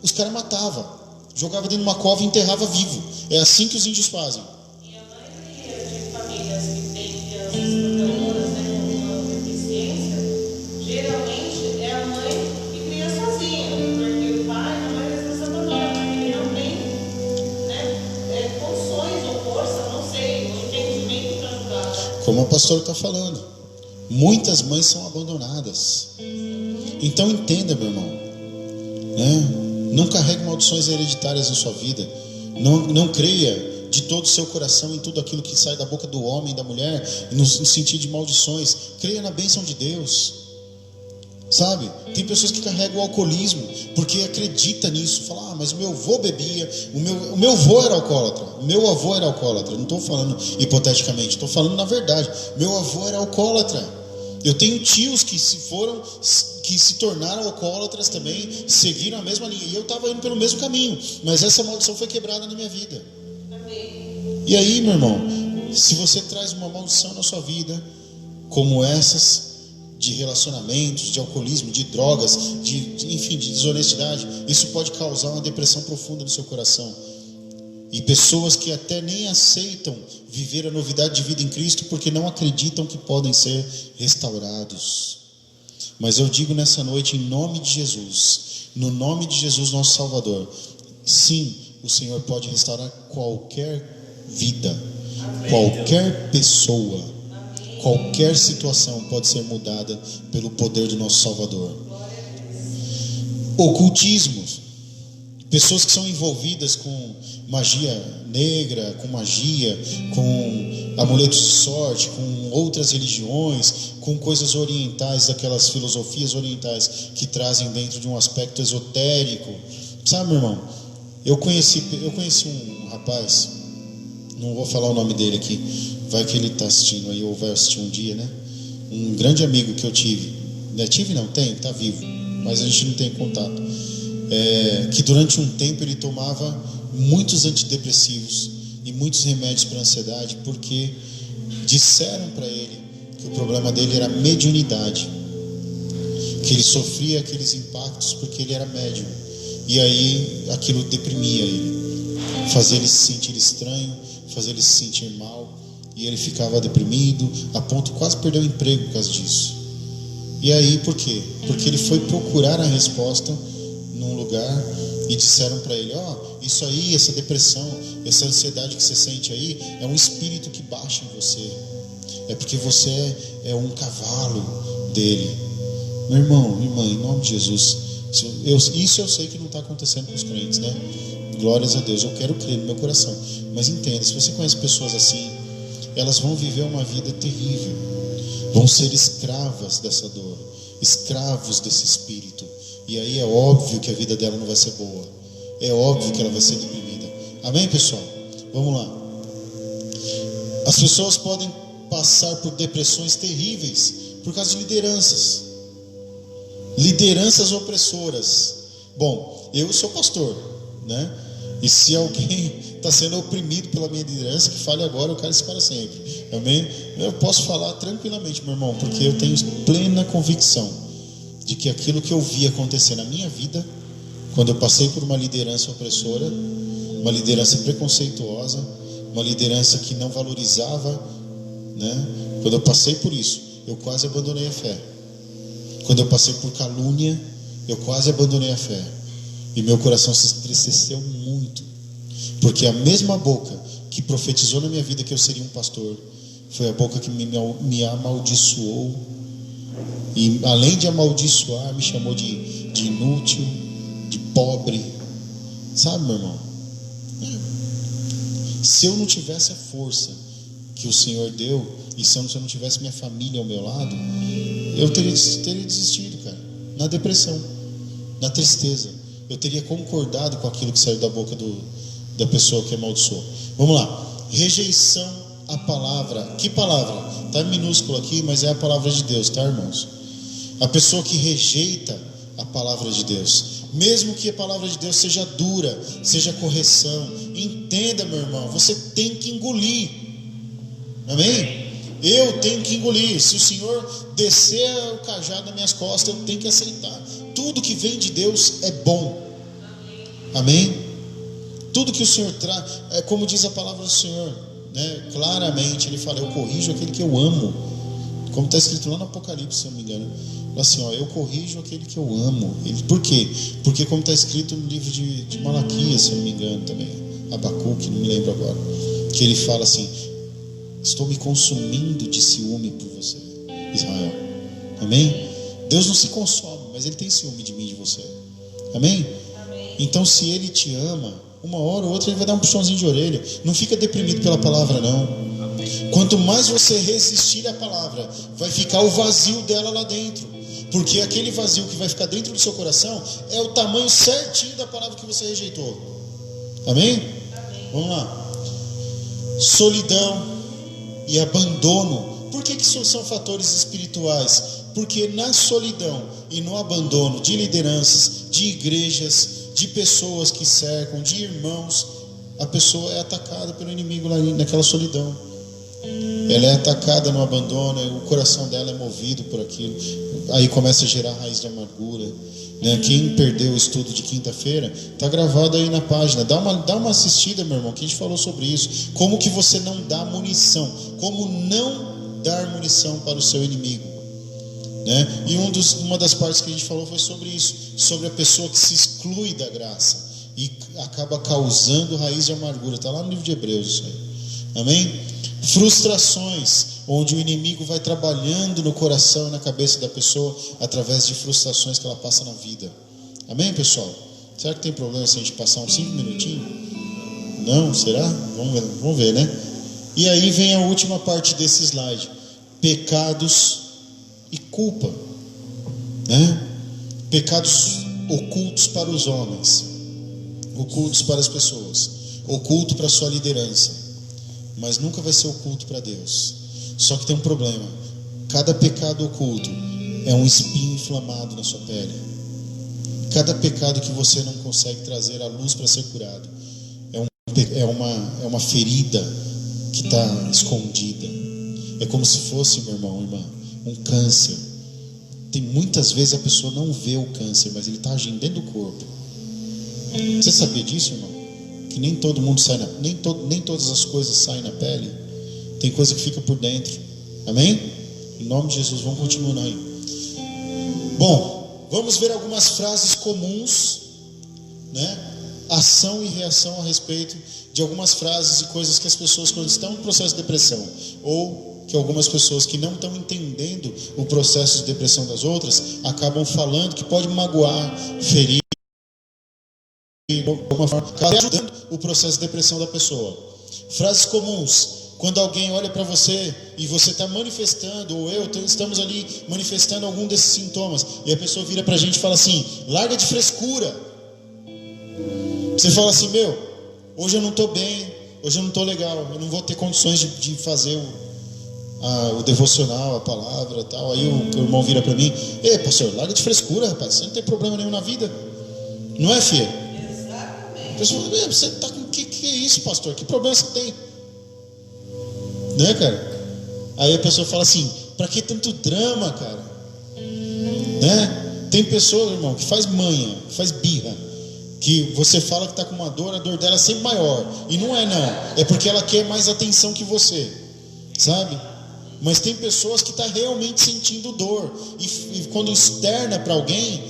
os caras matavam, jogavam dentro de uma cova e enterrava vivo. É assim que os índios fazem. E a maioria de famílias que têm crianças portadoras, com deficiência, geralmente é a mãe que cria sozinha, porque o pai, a mãe às vezes abandona, porque ele não tem condições ou força, não sei, o entendimento para ajudar. Como o pastor está falando, muitas mães são abandonadas. Então entenda, meu irmão, né? Não carregue maldições hereditárias na sua vida. Não creia de todo o seu coração em tudo aquilo que sai da boca do homem e da mulher, no sentido de maldições. Creia na bênção de Deus. Sabe? Tem pessoas que carregam o alcoolismo porque acredita nisso. Fala, mas o meu avô bebia, o meu avô era alcoólatra, o meu avô era alcoólatra. Não estou falando hipoteticamente, estou falando na verdade. Meu avô era alcoólatra. Eu tenho tios que se tornaram alcoólatras também, seguiram a mesma linha, e eu estava indo pelo mesmo caminho, mas essa maldição foi quebrada na minha vida. Amém. E aí, meu irmão, se você traz uma maldição na sua vida, como essas, de relacionamentos, de alcoolismo, de drogas, enfim, de desonestidade, isso pode causar uma depressão profunda no seu coração. E pessoas que até nem aceitam viver a novidade de vida em Cristo porque não acreditam que podem ser restaurados. Mas eu digo nessa noite, em nome de Jesus, no nome de Jesus, nosso Salvador, sim, o Senhor pode restaurar qualquer vida, qualquer pessoa, qualquer situação pode ser mudada pelo poder do nosso Salvador. Ocultismo, pessoas que são envolvidas com magia negra, com magia, com amuletos de sorte, com outras religiões, com coisas orientais, daquelas filosofias orientais que trazem dentro de um aspecto esotérico. Sabe, meu irmão, eu conheci um rapaz, não vou falar o nome dele aqui, vai que ele está assistindo aí ou vai assistir um dia, né? um grande amigo que eu tive, né? Tive não, tem, está vivo, mas a gente não tem contato, que durante um tempo ele tomava muitos antidepressivos e muitos remédios para ansiedade, porque disseram para ele que o problema dele era mediunidade, que ele sofria aqueles impactos porque ele era médium, e aí aquilo deprimia ele, fazia ele se sentir estranho, fazia ele se sentir mal, e ele ficava deprimido, a ponto de quase perder o emprego por causa disso. E aí por quê? Porque ele foi procurar a resposta num lugar e disseram para ele: isso aí, essa depressão, essa ansiedade que você sente aí, é um espírito que baixa em você, é porque você é um cavalo dele. Meu irmão, minha irmã, em nome de Jesus, isso eu sei que não está acontecendo com os crentes, né? Glórias a Deus, eu quero crer no meu coração, mas entenda, se você conhece pessoas assim, elas vão viver uma vida terrível, vão ser escravas dessa dor, escravos desse espírito, e aí é óbvio que a vida dela não vai ser boa, é óbvio que ela vai ser deprimida. Amém, pessoal? Vamos lá. As pessoas podem passar por depressões terríveis por causa de lideranças opressoras. Bom, eu sou pastor, né? E se alguém está sendo oprimido pela minha liderança, que fale agora, eu quero isso para sempre. Amém? Eu posso falar tranquilamente, meu irmão, porque eu tenho plena convicção de que aquilo que eu vi acontecer na minha vida, quando eu passei por uma liderança opressora, uma liderança preconceituosa, uma liderança que não valorizava, né? Quando eu passei por isso, eu quase abandonei a fé. Quando eu passei por calúnia, eu quase abandonei a fé. E meu coração se entristeceu muito, porque a mesma boca que profetizou na minha vida que eu seria um pastor, foi a boca que me amaldiçoou, e além de amaldiçoar, me chamou de inútil, de pobre. Sabe, meu irmão, se eu não tivesse a força que o Senhor deu, e se eu não tivesse minha família ao meu lado, eu teria desistido, cara, na depressão, na tristeza. Eu teria concordado com aquilo que saiu da boca da pessoa que amaldiçoou. Vamos lá. Rejeição à palavra. Que palavra? Está em minúsculo aqui, mas é a palavra de Deus, tá, irmãos? A pessoa que rejeita a palavra de Deus, mesmo que a palavra de Deus seja dura, seja correção, entenda, meu irmão, você tem que engolir. Amém? Eu tenho que engolir. Se o Senhor descer o cajado nas minhas costas, eu tenho que aceitar. Tudo que vem de Deus é bom. Amém? Tudo que o Senhor traz, como diz a palavra do Senhor, né? Claramente Ele fala: eu corrijo aquele que eu amo. Como está escrito lá no Apocalipse, se eu não me engano, assim, eu corrijo aquele que eu amo. Por quê? Porque como está escrito no livro de Malaquias, se eu não me engano também, Abacuque, não me lembro agora, que ele fala assim: estou me consumindo de ciúme por você, Israel. Amém? Deus não se consome, mas Ele tem ciúme de mim e de você. Amém? Amém. Então, se Ele te ama, uma hora ou outra Ele vai dar um puxãozinho de orelha. Não fica deprimido pela palavra, não. Amém. Quanto mais você resistir à palavra, vai ficar o vazio dela lá dentro. Porque aquele vazio que vai ficar dentro do seu coração é o tamanho certinho da palavra que você rejeitou. Amém? Amém. Vamos lá. Solidão e abandono. Por que são fatores espirituais? Porque na solidão e no abandono de lideranças, de igrejas, de pessoas que cercam, de irmãos, a pessoa é atacada pelo inimigo lá naquela solidão. Ela é atacada no abandono, o coração dela é movido por aquilo. Aí começa a gerar raiz de amargura, né? Quem perdeu o estudo de quinta-feira, está gravado aí na página. Dá uma assistida, meu irmão, que a gente falou sobre isso. Como que você não dá munição, como não dar munição para o seu inimigo, né? E uma das partes que a gente falou foi sobre isso, sobre a pessoa que se exclui da graça e acaba causando raiz de amargura. Está lá no livro de Hebreus isso aí. Amém? Frustrações, onde o inimigo vai trabalhando no coração e na cabeça da pessoa através de frustrações que ela passa na vida. Amém, pessoal? Será que tem problema se a gente passar uns 5 minutinhos? Não? Será? Vamos ver, né? E aí vem a última parte desse slide: pecados e culpa, né? Pecados ocultos para os homens, ocultos para as pessoas, oculto para a sua liderança, mas nunca vai ser oculto para Deus. Só que tem um problema: Cada pecado oculto é um espinho inflamado na sua pele. Cada pecado que você não consegue trazer à luz para ser curado é uma ferida que está escondida. É como se fosse, meu irmão, irmã, um câncer. Tem muitas vezes a pessoa não vê o câncer, mas ele está agindo dentro do corpo. Você sabia disso, irmão? Que nem todo mundo sai nem todas as coisas saem na pele. Tem coisa que fica por dentro. Amém? Em nome de Jesus, vamos continuar aí. Bom, vamos ver algumas frases comuns, né? Ação e reação a respeito de algumas frases e coisas que as pessoas, quando estão no processo de depressão, ou que algumas pessoas que não estão entendendo o processo de depressão das outras, acabam falando que pode magoar, ferir, de alguma forma, ajudando o processo de depressão da pessoa. Frases comuns: quando alguém olha para você e você está manifestando, ou estamos ali manifestando algum desses sintomas, e a pessoa vira para a gente e fala assim: larga de frescura. Você fala assim: meu, hoje eu não estou bem, hoje eu não estou legal, eu não vou ter condições de fazer o devocional, a palavra e tal. Aí o irmão vira para mim: ei, pastor, larga de frescura, rapaz, você não tem problema nenhum na vida, não é, filho? Exatamente. A pessoa fala: você está com que é isso, pastor? Que problema você tem? Né, cara? Aí a pessoa fala assim: pra que tanto drama, cara? Né? Tem pessoa, irmão, que faz manha, faz birra, que você fala que está com uma dor, a dor dela é sempre maior. E não é, não. É porque ela quer mais atenção que você, sabe? Mas tem pessoas que estão realmente sentindo dor. E quando externa para alguém,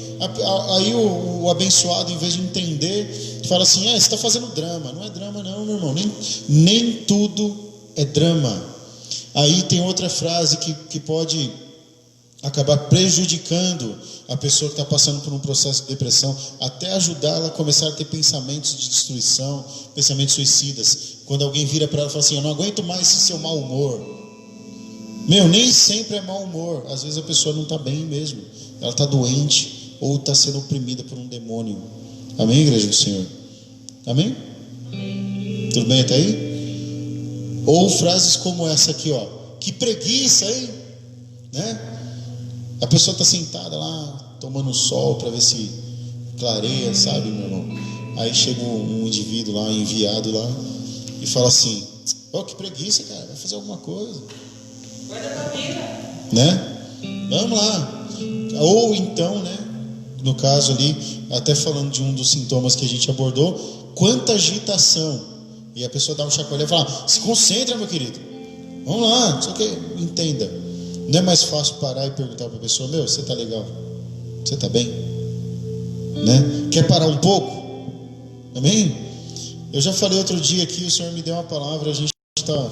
aí o abençoado, em vez de entender, fala assim: você está fazendo drama. Não é drama não, meu irmão. Nem tudo é drama. Aí tem outra frase que pode acabar prejudicando a pessoa que está passando por um processo de depressão, até ajudá-la a começar a ter pensamentos de destruição, pensamentos suicidas. Quando alguém vira para ela e fala assim: eu não aguento mais esse seu mau humor. Meu, nem sempre é mau humor. Às vezes a pessoa não está bem mesmo, ela está doente ou está sendo oprimida por um demônio. Amém, igreja do Senhor? Amém? Tudo bem até aí? Ou frases como essa aqui, ó: que preguiça, hein? Né? A pessoa está sentada lá, tomando sol para ver se clareia, sabe, meu irmão? Aí chega um indivíduo lá, enviado lá, e fala assim: que preguiça, cara, vai fazer alguma coisa. Guarda a vida. Né? Vamos lá. Ou então, né, no caso ali, até falando de um dos sintomas que a gente abordou, quanta agitação. E a pessoa dá um chacoalhão e fala: se concentra, meu querido, vamos lá, só que entenda. Não é mais fácil parar e perguntar para a pessoa: meu, você está legal? Você está bem? Né? Quer parar um pouco? Amém? Eu já falei outro dia aqui, o Senhor me deu uma palavra, a gente está...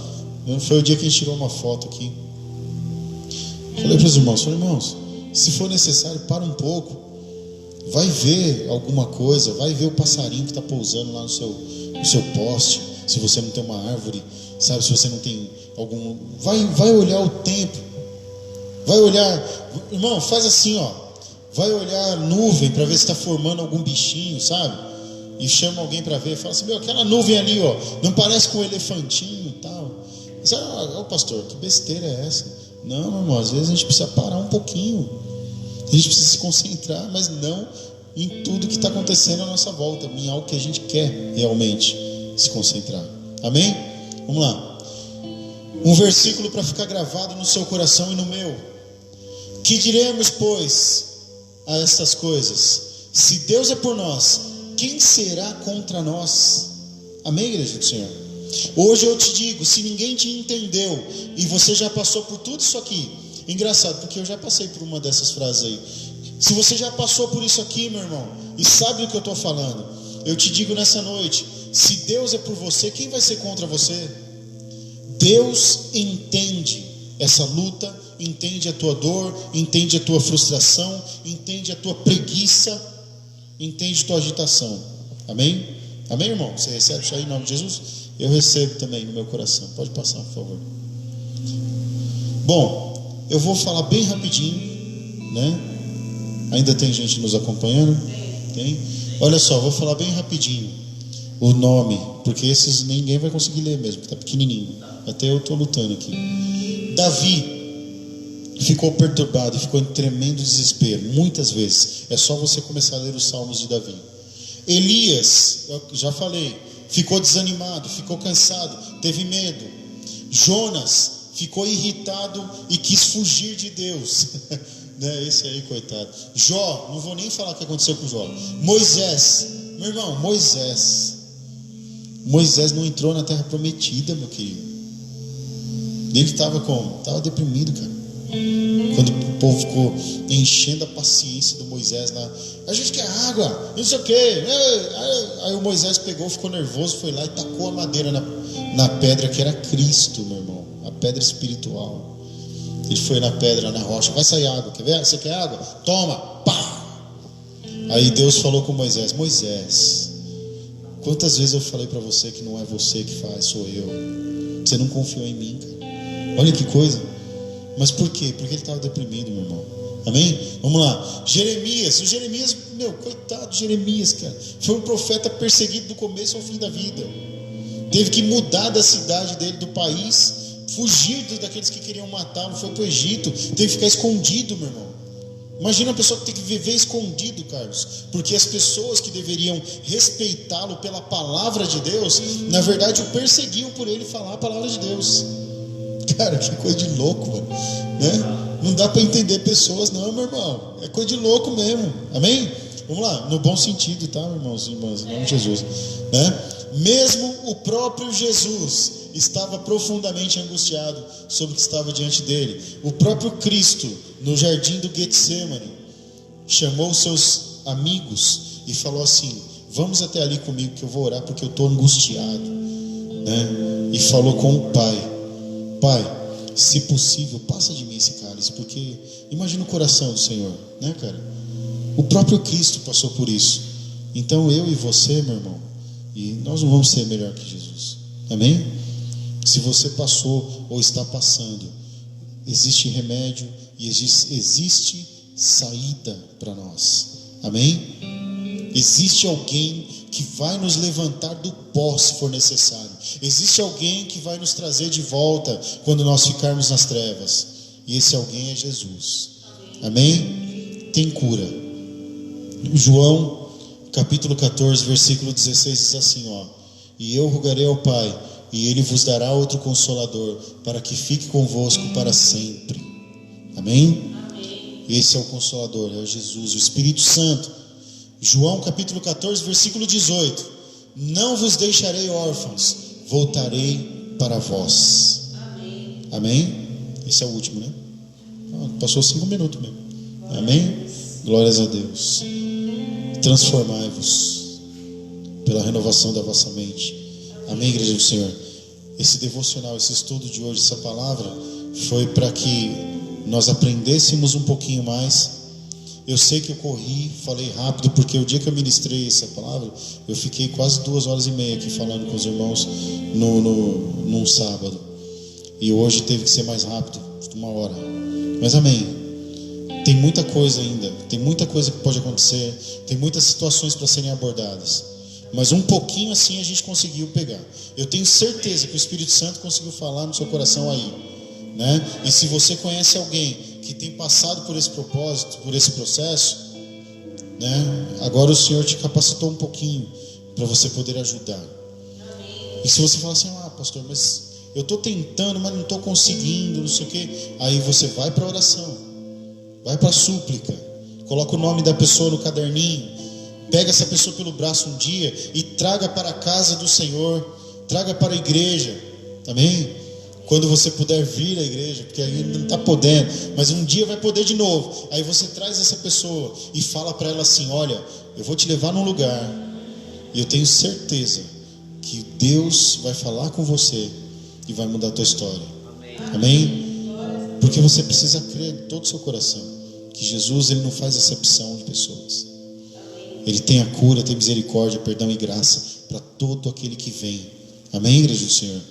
Foi o dia que a gente tirou uma foto aqui. Falei para os irmãos: se for necessário, para um pouco. Vai ver alguma coisa, vai ver o passarinho que está pousando lá no seu poste. Se você não tem uma árvore, sabe? Se você não tem algum... Vai olhar o tempo. Vai olhar, irmão, faz assim, ó. Vai olhar a nuvem para ver se está formando algum bichinho, sabe? E chama alguém para ver, fala assim: meu, aquela nuvem ali, ó, não parece com um elefantinho e tal. Mas, pastor, que besteira é essa? Não, meu irmão, às vezes a gente precisa parar um pouquinho. A gente precisa se concentrar, mas não em tudo que está acontecendo à nossa volta, em algo que a gente quer realmente se concentrar. Amém? Vamos lá. Um versículo para ficar gravado no seu coração e no meu. Que diremos, pois, a estas coisas? Se Deus é por nós, quem será contra nós? Amém, igreja do Senhor? Hoje eu te digo, se ninguém te entendeu e você já passou por tudo isso aqui, engraçado, porque eu já passei por uma dessas frases aí. Se você já passou por isso aqui, meu irmão, e sabe do que eu estou falando, eu te digo nessa noite: se Deus é por você, quem vai ser contra você? Deus entende essa luta, entende a tua dor, entende a tua frustração, entende a tua preguiça, entende a tua agitação. Amém? Amém, irmão? Você recebe isso aí em nome de Jesus? Eu recebo também no meu coração. Pode passar, por favor. Bom, eu vou falar bem rapidinho, né? Ainda tem gente nos acompanhando? Tem? Olha só, vou falar bem rapidinho o nome, porque esses ninguém vai conseguir ler mesmo, que está pequenininho. Até eu estou lutando aqui. Davi. ficou perturbado, ficou em tremendo desespero. Muitas vezes, é só você começar a ler os Salmos de Davi. Elias, eu já falei, ficou desanimado, ficou cansado, teve medo. Jonas ficou irritado e quis fugir de Deus. Né? Esse aí, coitado. Jó, não vou nem falar o que aconteceu com Jó. Moisés, meu irmão, Moisés não entrou na terra prometida, meu querido. Ele estava como? Estava deprimido, cara. Quando o povo ficou enchendo a paciência do Moisés lá, a gente quer água, não sei o quê. Aí o Moisés pegou, ficou nervoso, foi lá e tacou a madeira na pedra que era Cristo, meu irmão, a pedra espiritual. Ele foi na pedra, na rocha, vai sair água, quer ver? Você quer água? Toma, pá! Aí Deus falou com Moisés: Moisés, quantas vezes eu falei para você que não é você que faz, sou eu. Você não confiou em mim, cara. Olha que coisa. Mas por quê? Porque ele estava deprimido, meu irmão. Amém? Vamos lá. Jeremias, meu, coitado de Jeremias, cara. Foi um profeta perseguido do começo ao fim da vida. Teve que mudar da cidade dele, do país, fugir daqueles que queriam matá-lo. Foi para o Egito, teve que ficar escondido, meu irmão. Imagina uma pessoa que tem que viver escondido, Carlos, porque as pessoas que deveriam respeitá-lo pela palavra de Deus, na verdade o perseguiam por ele falar a palavra de Deus. Cara, que coisa de louco, mano, né? Não dá para entender pessoas, não, meu irmão. É coisa de louco mesmo. Amém? Vamos lá, no bom sentido, tá, irmãos e irmãs, em nome de Jesus, né? Mesmo o próprio Jesus estava profundamente angustiado sobre o que estava diante dele. O próprio Cristo, no jardim do Getsemane, chamou seus amigos e falou assim: vamos até ali comigo que eu vou orar porque eu estou angustiado, né? E falou com o Pai: Pai, se possível, passa de mim esse cálice, porque imagina o coração do Senhor, né, cara? O próprio Cristo passou por isso. Então eu e você, meu irmão, e nós não vamos ser melhor que Jesus. Amém? Se você passou ou está passando, existe remédio e existe saída para nós. Amém? Existe alguém que vai nos levantar do pó se for necessário. Existe alguém que vai nos trazer de volta quando nós ficarmos nas trevas. E esse alguém é Jesus. Amém? Tem cura. João capítulo 14, versículo 16 diz assim, ó: e eu rogarei ao Pai, e Ele vos dará outro Consolador, para que fique convosco para sempre. Amém? Esse é o Consolador, é o Jesus, o Espírito Santo. João capítulo 14, versículo 18: não vos deixarei órfãos, voltarei para vós. Amém? Esse é o último, né? Passou 5 minutos mesmo. Amém? Glórias a Deus. Transformai-vos pela renovação da vossa mente. Amém, igreja do Senhor? Esse devocional, esse estudo de hoje, essa palavra, foi para que nós aprendêssemos um pouquinho mais. Eu sei que eu corri, falei rápido, porque o dia que eu ministrei essa palavra, eu fiquei quase 2h30 aqui falando com os irmãos num sábado. E hoje teve que ser mais rápido, 1 hora. Mas amém. Tem muita coisa ainda, tem muita coisa que pode acontecer, tem muitas situações para serem abordadas. Mas um pouquinho assim a gente conseguiu pegar. Eu tenho certeza que o Espírito Santo conseguiu falar no seu coração aí, né? E se você conhece alguém que tem passado por esse propósito, por esse processo, né? Agora o Senhor te capacitou um pouquinho para você poder ajudar. E se você falar assim: ah, pastor, mas eu estou tentando, mas não estou conseguindo, não sei o quê. Aí você vai para a oração, vai para a súplica, coloca o nome da pessoa no caderninho, pega essa pessoa pelo braço um dia e traga para a casa do Senhor, traga para a igreja. Amém? Quando você puder vir à igreja, porque aí não está podendo, mas um dia vai poder de novo. Aí você traz essa pessoa e fala para ela assim: olha, eu vou te levar num lugar, e eu tenho certeza que Deus vai falar com você e vai mudar a tua história. Amém? Porque você precisa crer em todo o seu coração que Jesus, Ele não faz acepção de pessoas. Ele tem a cura, tem misericórdia, perdão e graça para todo aquele que vem. Amém, igreja do Senhor?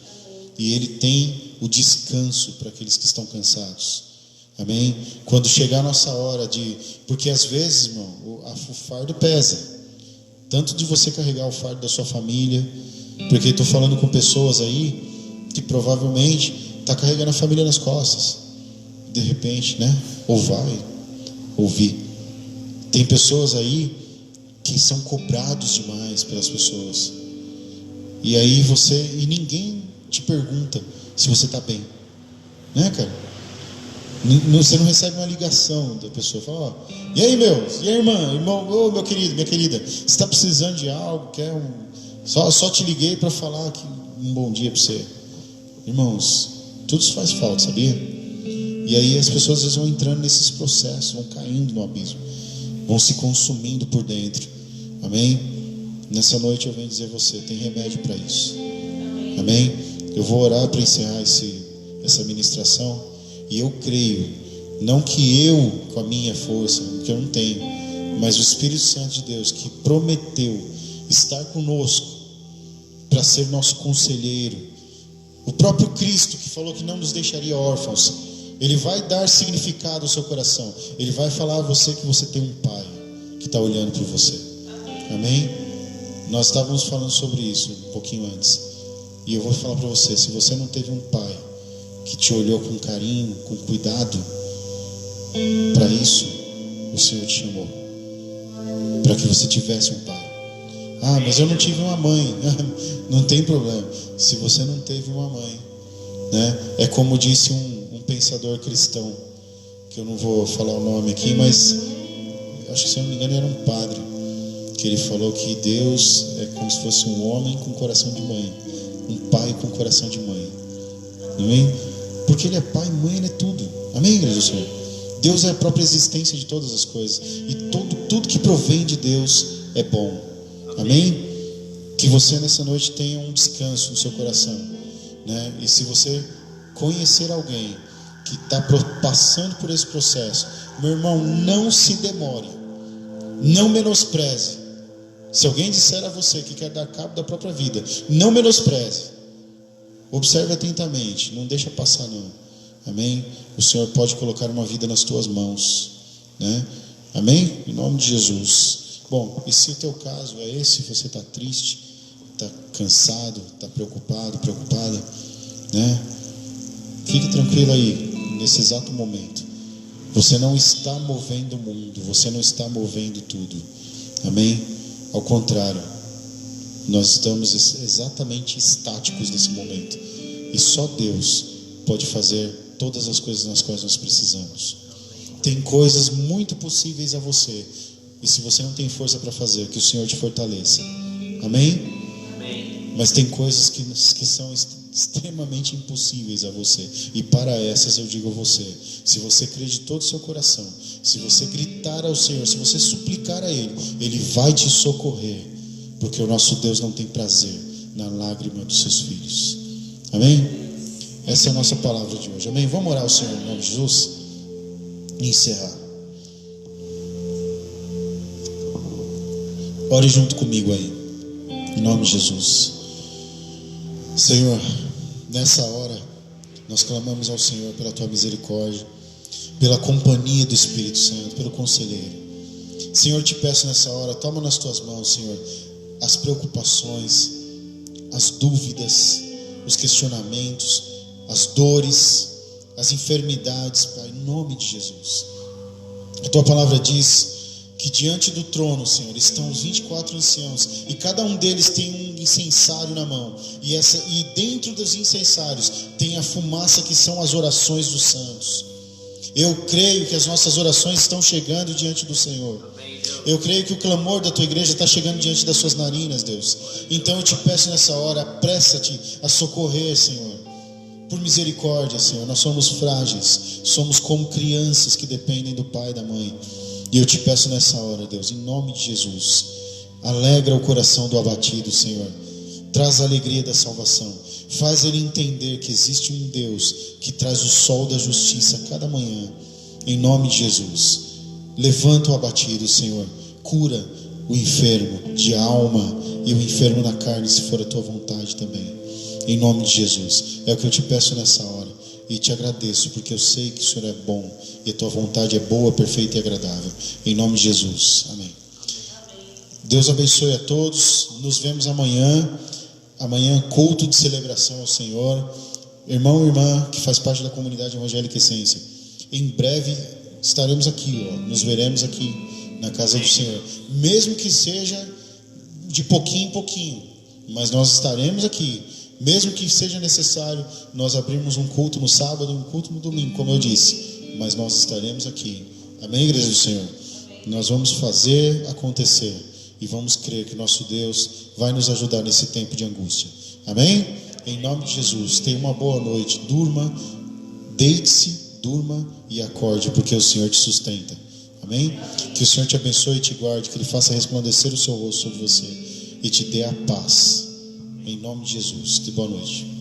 E Ele tem o descanso para aqueles que estão cansados. Amém? Quando chegar a nossa hora de... Porque às vezes, irmão, o fardo pesa. Tanto de você carregar o fardo da sua família, porque estou falando com pessoas aí que provavelmente está carregando a família nas costas. de repente, né? Ou vai ouvir. Tem pessoas aí que são cobrados demais pelas pessoas. E aí e ninguém te pergunta se você está bem, né, cara? Você não recebe uma ligação da pessoa, fala, ó, e aí, e aí, irmão, ô, meu querido, minha querida, você está precisando de algo, só te liguei para falar um bom dia para você. Irmãos, tudo isso faz falta, sabia? E aí as pessoas às vezes vão entrando nesses processos, vão caindo no abismo, vão se consumindo por dentro. Amém? Nessa noite eu venho dizer a você, tem remédio para isso. Amém? Eu vou orar para encerrar essa ministração. E eu creio, não que eu com a minha força, que eu não tenho, mas o Espírito Santo de Deus que prometeu estar conosco para ser nosso conselheiro, o próprio Cristo que falou que não nos deixaria órfãos, Ele vai dar significado ao seu coração. Ele vai falar a você que você tem um Pai que está olhando por você. Amém? Nós estávamos falando sobre isso um pouquinho antes, e eu vou falar para você, se você não teve um Pai que te olhou com carinho, com cuidado, para isso o Senhor te chamou, para que você tivesse um Pai. Ah, mas eu não tive uma mãe. Não tem problema, se você não teve uma mãe, né? É como disse um pensador cristão, que eu não vou falar o nome aqui, mas acho que, se eu não me engano, era um padre, que ele falou que Deus é como se fosse um homem com coração de mãe, um pai com coração de mãe. Amém? Porque Ele é pai, mãe, Ele é tudo. Amém, igreja do Senhor? Deus é a própria existência de todas as coisas, e tudo que provém de Deus é bom. Amém? Que você nessa noite tenha um descanso no seu coração, né? E se você conhecer alguém que está passando por esse processo, meu irmão, não se demore, não menospreze. Se alguém disser a você que quer dar cabo da própria vida, não menospreze. Observe atentamente, não deixa passar não. Amém? O Senhor pode colocar uma vida nas tuas mãos, né? Amém? Em nome de Jesus. Bom, e se o teu caso é esse, você está triste, está cansado, está preocupado, preocupada, né? Fique tranquilo aí, nesse exato momento. Você não está movendo o mundo, você não está movendo tudo. Amém? Ao contrário, nós estamos exatamente estáticos nesse momento, e só Deus pode fazer todas as coisas nas quais nós precisamos. Tem coisas muito possíveis a você, e se você não tem força para fazer, que o Senhor te fortaleça. Amém? Amém. Mas tem coisas que são extremamente impossíveis a você, e para essas eu digo a você, se você crer de todo o seu coração, se você gritar ao Senhor, se você suplicar a Ele, Ele vai te socorrer. Porque o nosso Deus não tem prazer na lágrima dos seus filhos. Amém? Essa é a nossa palavra de hoje. Amém? Vamos orar ao Senhor em nome de Jesus e encerrar. Ore junto comigo aí, em nome de Jesus. Senhor, nessa hora nós clamamos ao Senhor pela Tua misericórdia, pela companhia do Espírito Santo, pelo conselheiro. Senhor, te peço nessa hora, toma nas Tuas mãos, Senhor, as preocupações, as dúvidas, os questionamentos, as dores, as enfermidades, Pai, em nome de Jesus. A Tua palavra diz que diante do trono, Senhor, estão os 24 anciãos, e cada um deles tem um incensário na mão, e dentro dos incensários tem a fumaça que são as orações dos santos. Eu creio que as nossas orações estão chegando diante do Senhor. Eu creio que o clamor da Tua igreja está chegando diante das suas narinas, Deus. Então eu te peço nessa hora, apressa-te a socorrer, Senhor. Por misericórdia, Senhor. Nós somos frágeis, somos como crianças que dependem do pai e da mãe. E eu te peço nessa hora, Deus, em nome de Jesus, alegra o coração do abatido, Senhor. Traz a alegria da salvação. Faz ele entender que existe um Deus que traz o sol da justiça a cada manhã. Em nome de Jesus. Levanta o abatido, Senhor. Cura o enfermo de alma e o enfermo na carne, se for a Tua vontade também. Em nome de Jesus. É o que eu te peço nessa hora. E te agradeço, porque eu sei que o Senhor é bom e a Tua vontade é boa, perfeita e agradável. Em nome de Jesus. Amém. Deus abençoe a todos. Nos vemos amanhã. Amanhã, culto de celebração ao Senhor. Irmão e irmã que faz parte da comunidade evangélica Essência, Em breve estaremos aqui, nos veremos aqui na casa do Senhor, mesmo que seja de pouquinho em pouquinho, mas nós estaremos aqui. Mesmo que seja necessário nós abrirmos um culto no sábado, um culto no domingo, como eu disse, mas nós estaremos aqui. Amém, igreja do Senhor? Nós vamos fazer acontecer e vamos crer que nosso Deus vai nos ajudar nesse tempo de angústia. Amém? Em nome de Jesus, tenha uma boa noite, durma, deite-se, durma e acorde, porque o Senhor te sustenta. Amém? Que o Senhor te abençoe e te guarde, que Ele faça resplandecer o seu rosto sobre você e te dê a paz. Em nome de Jesus. Boa noite.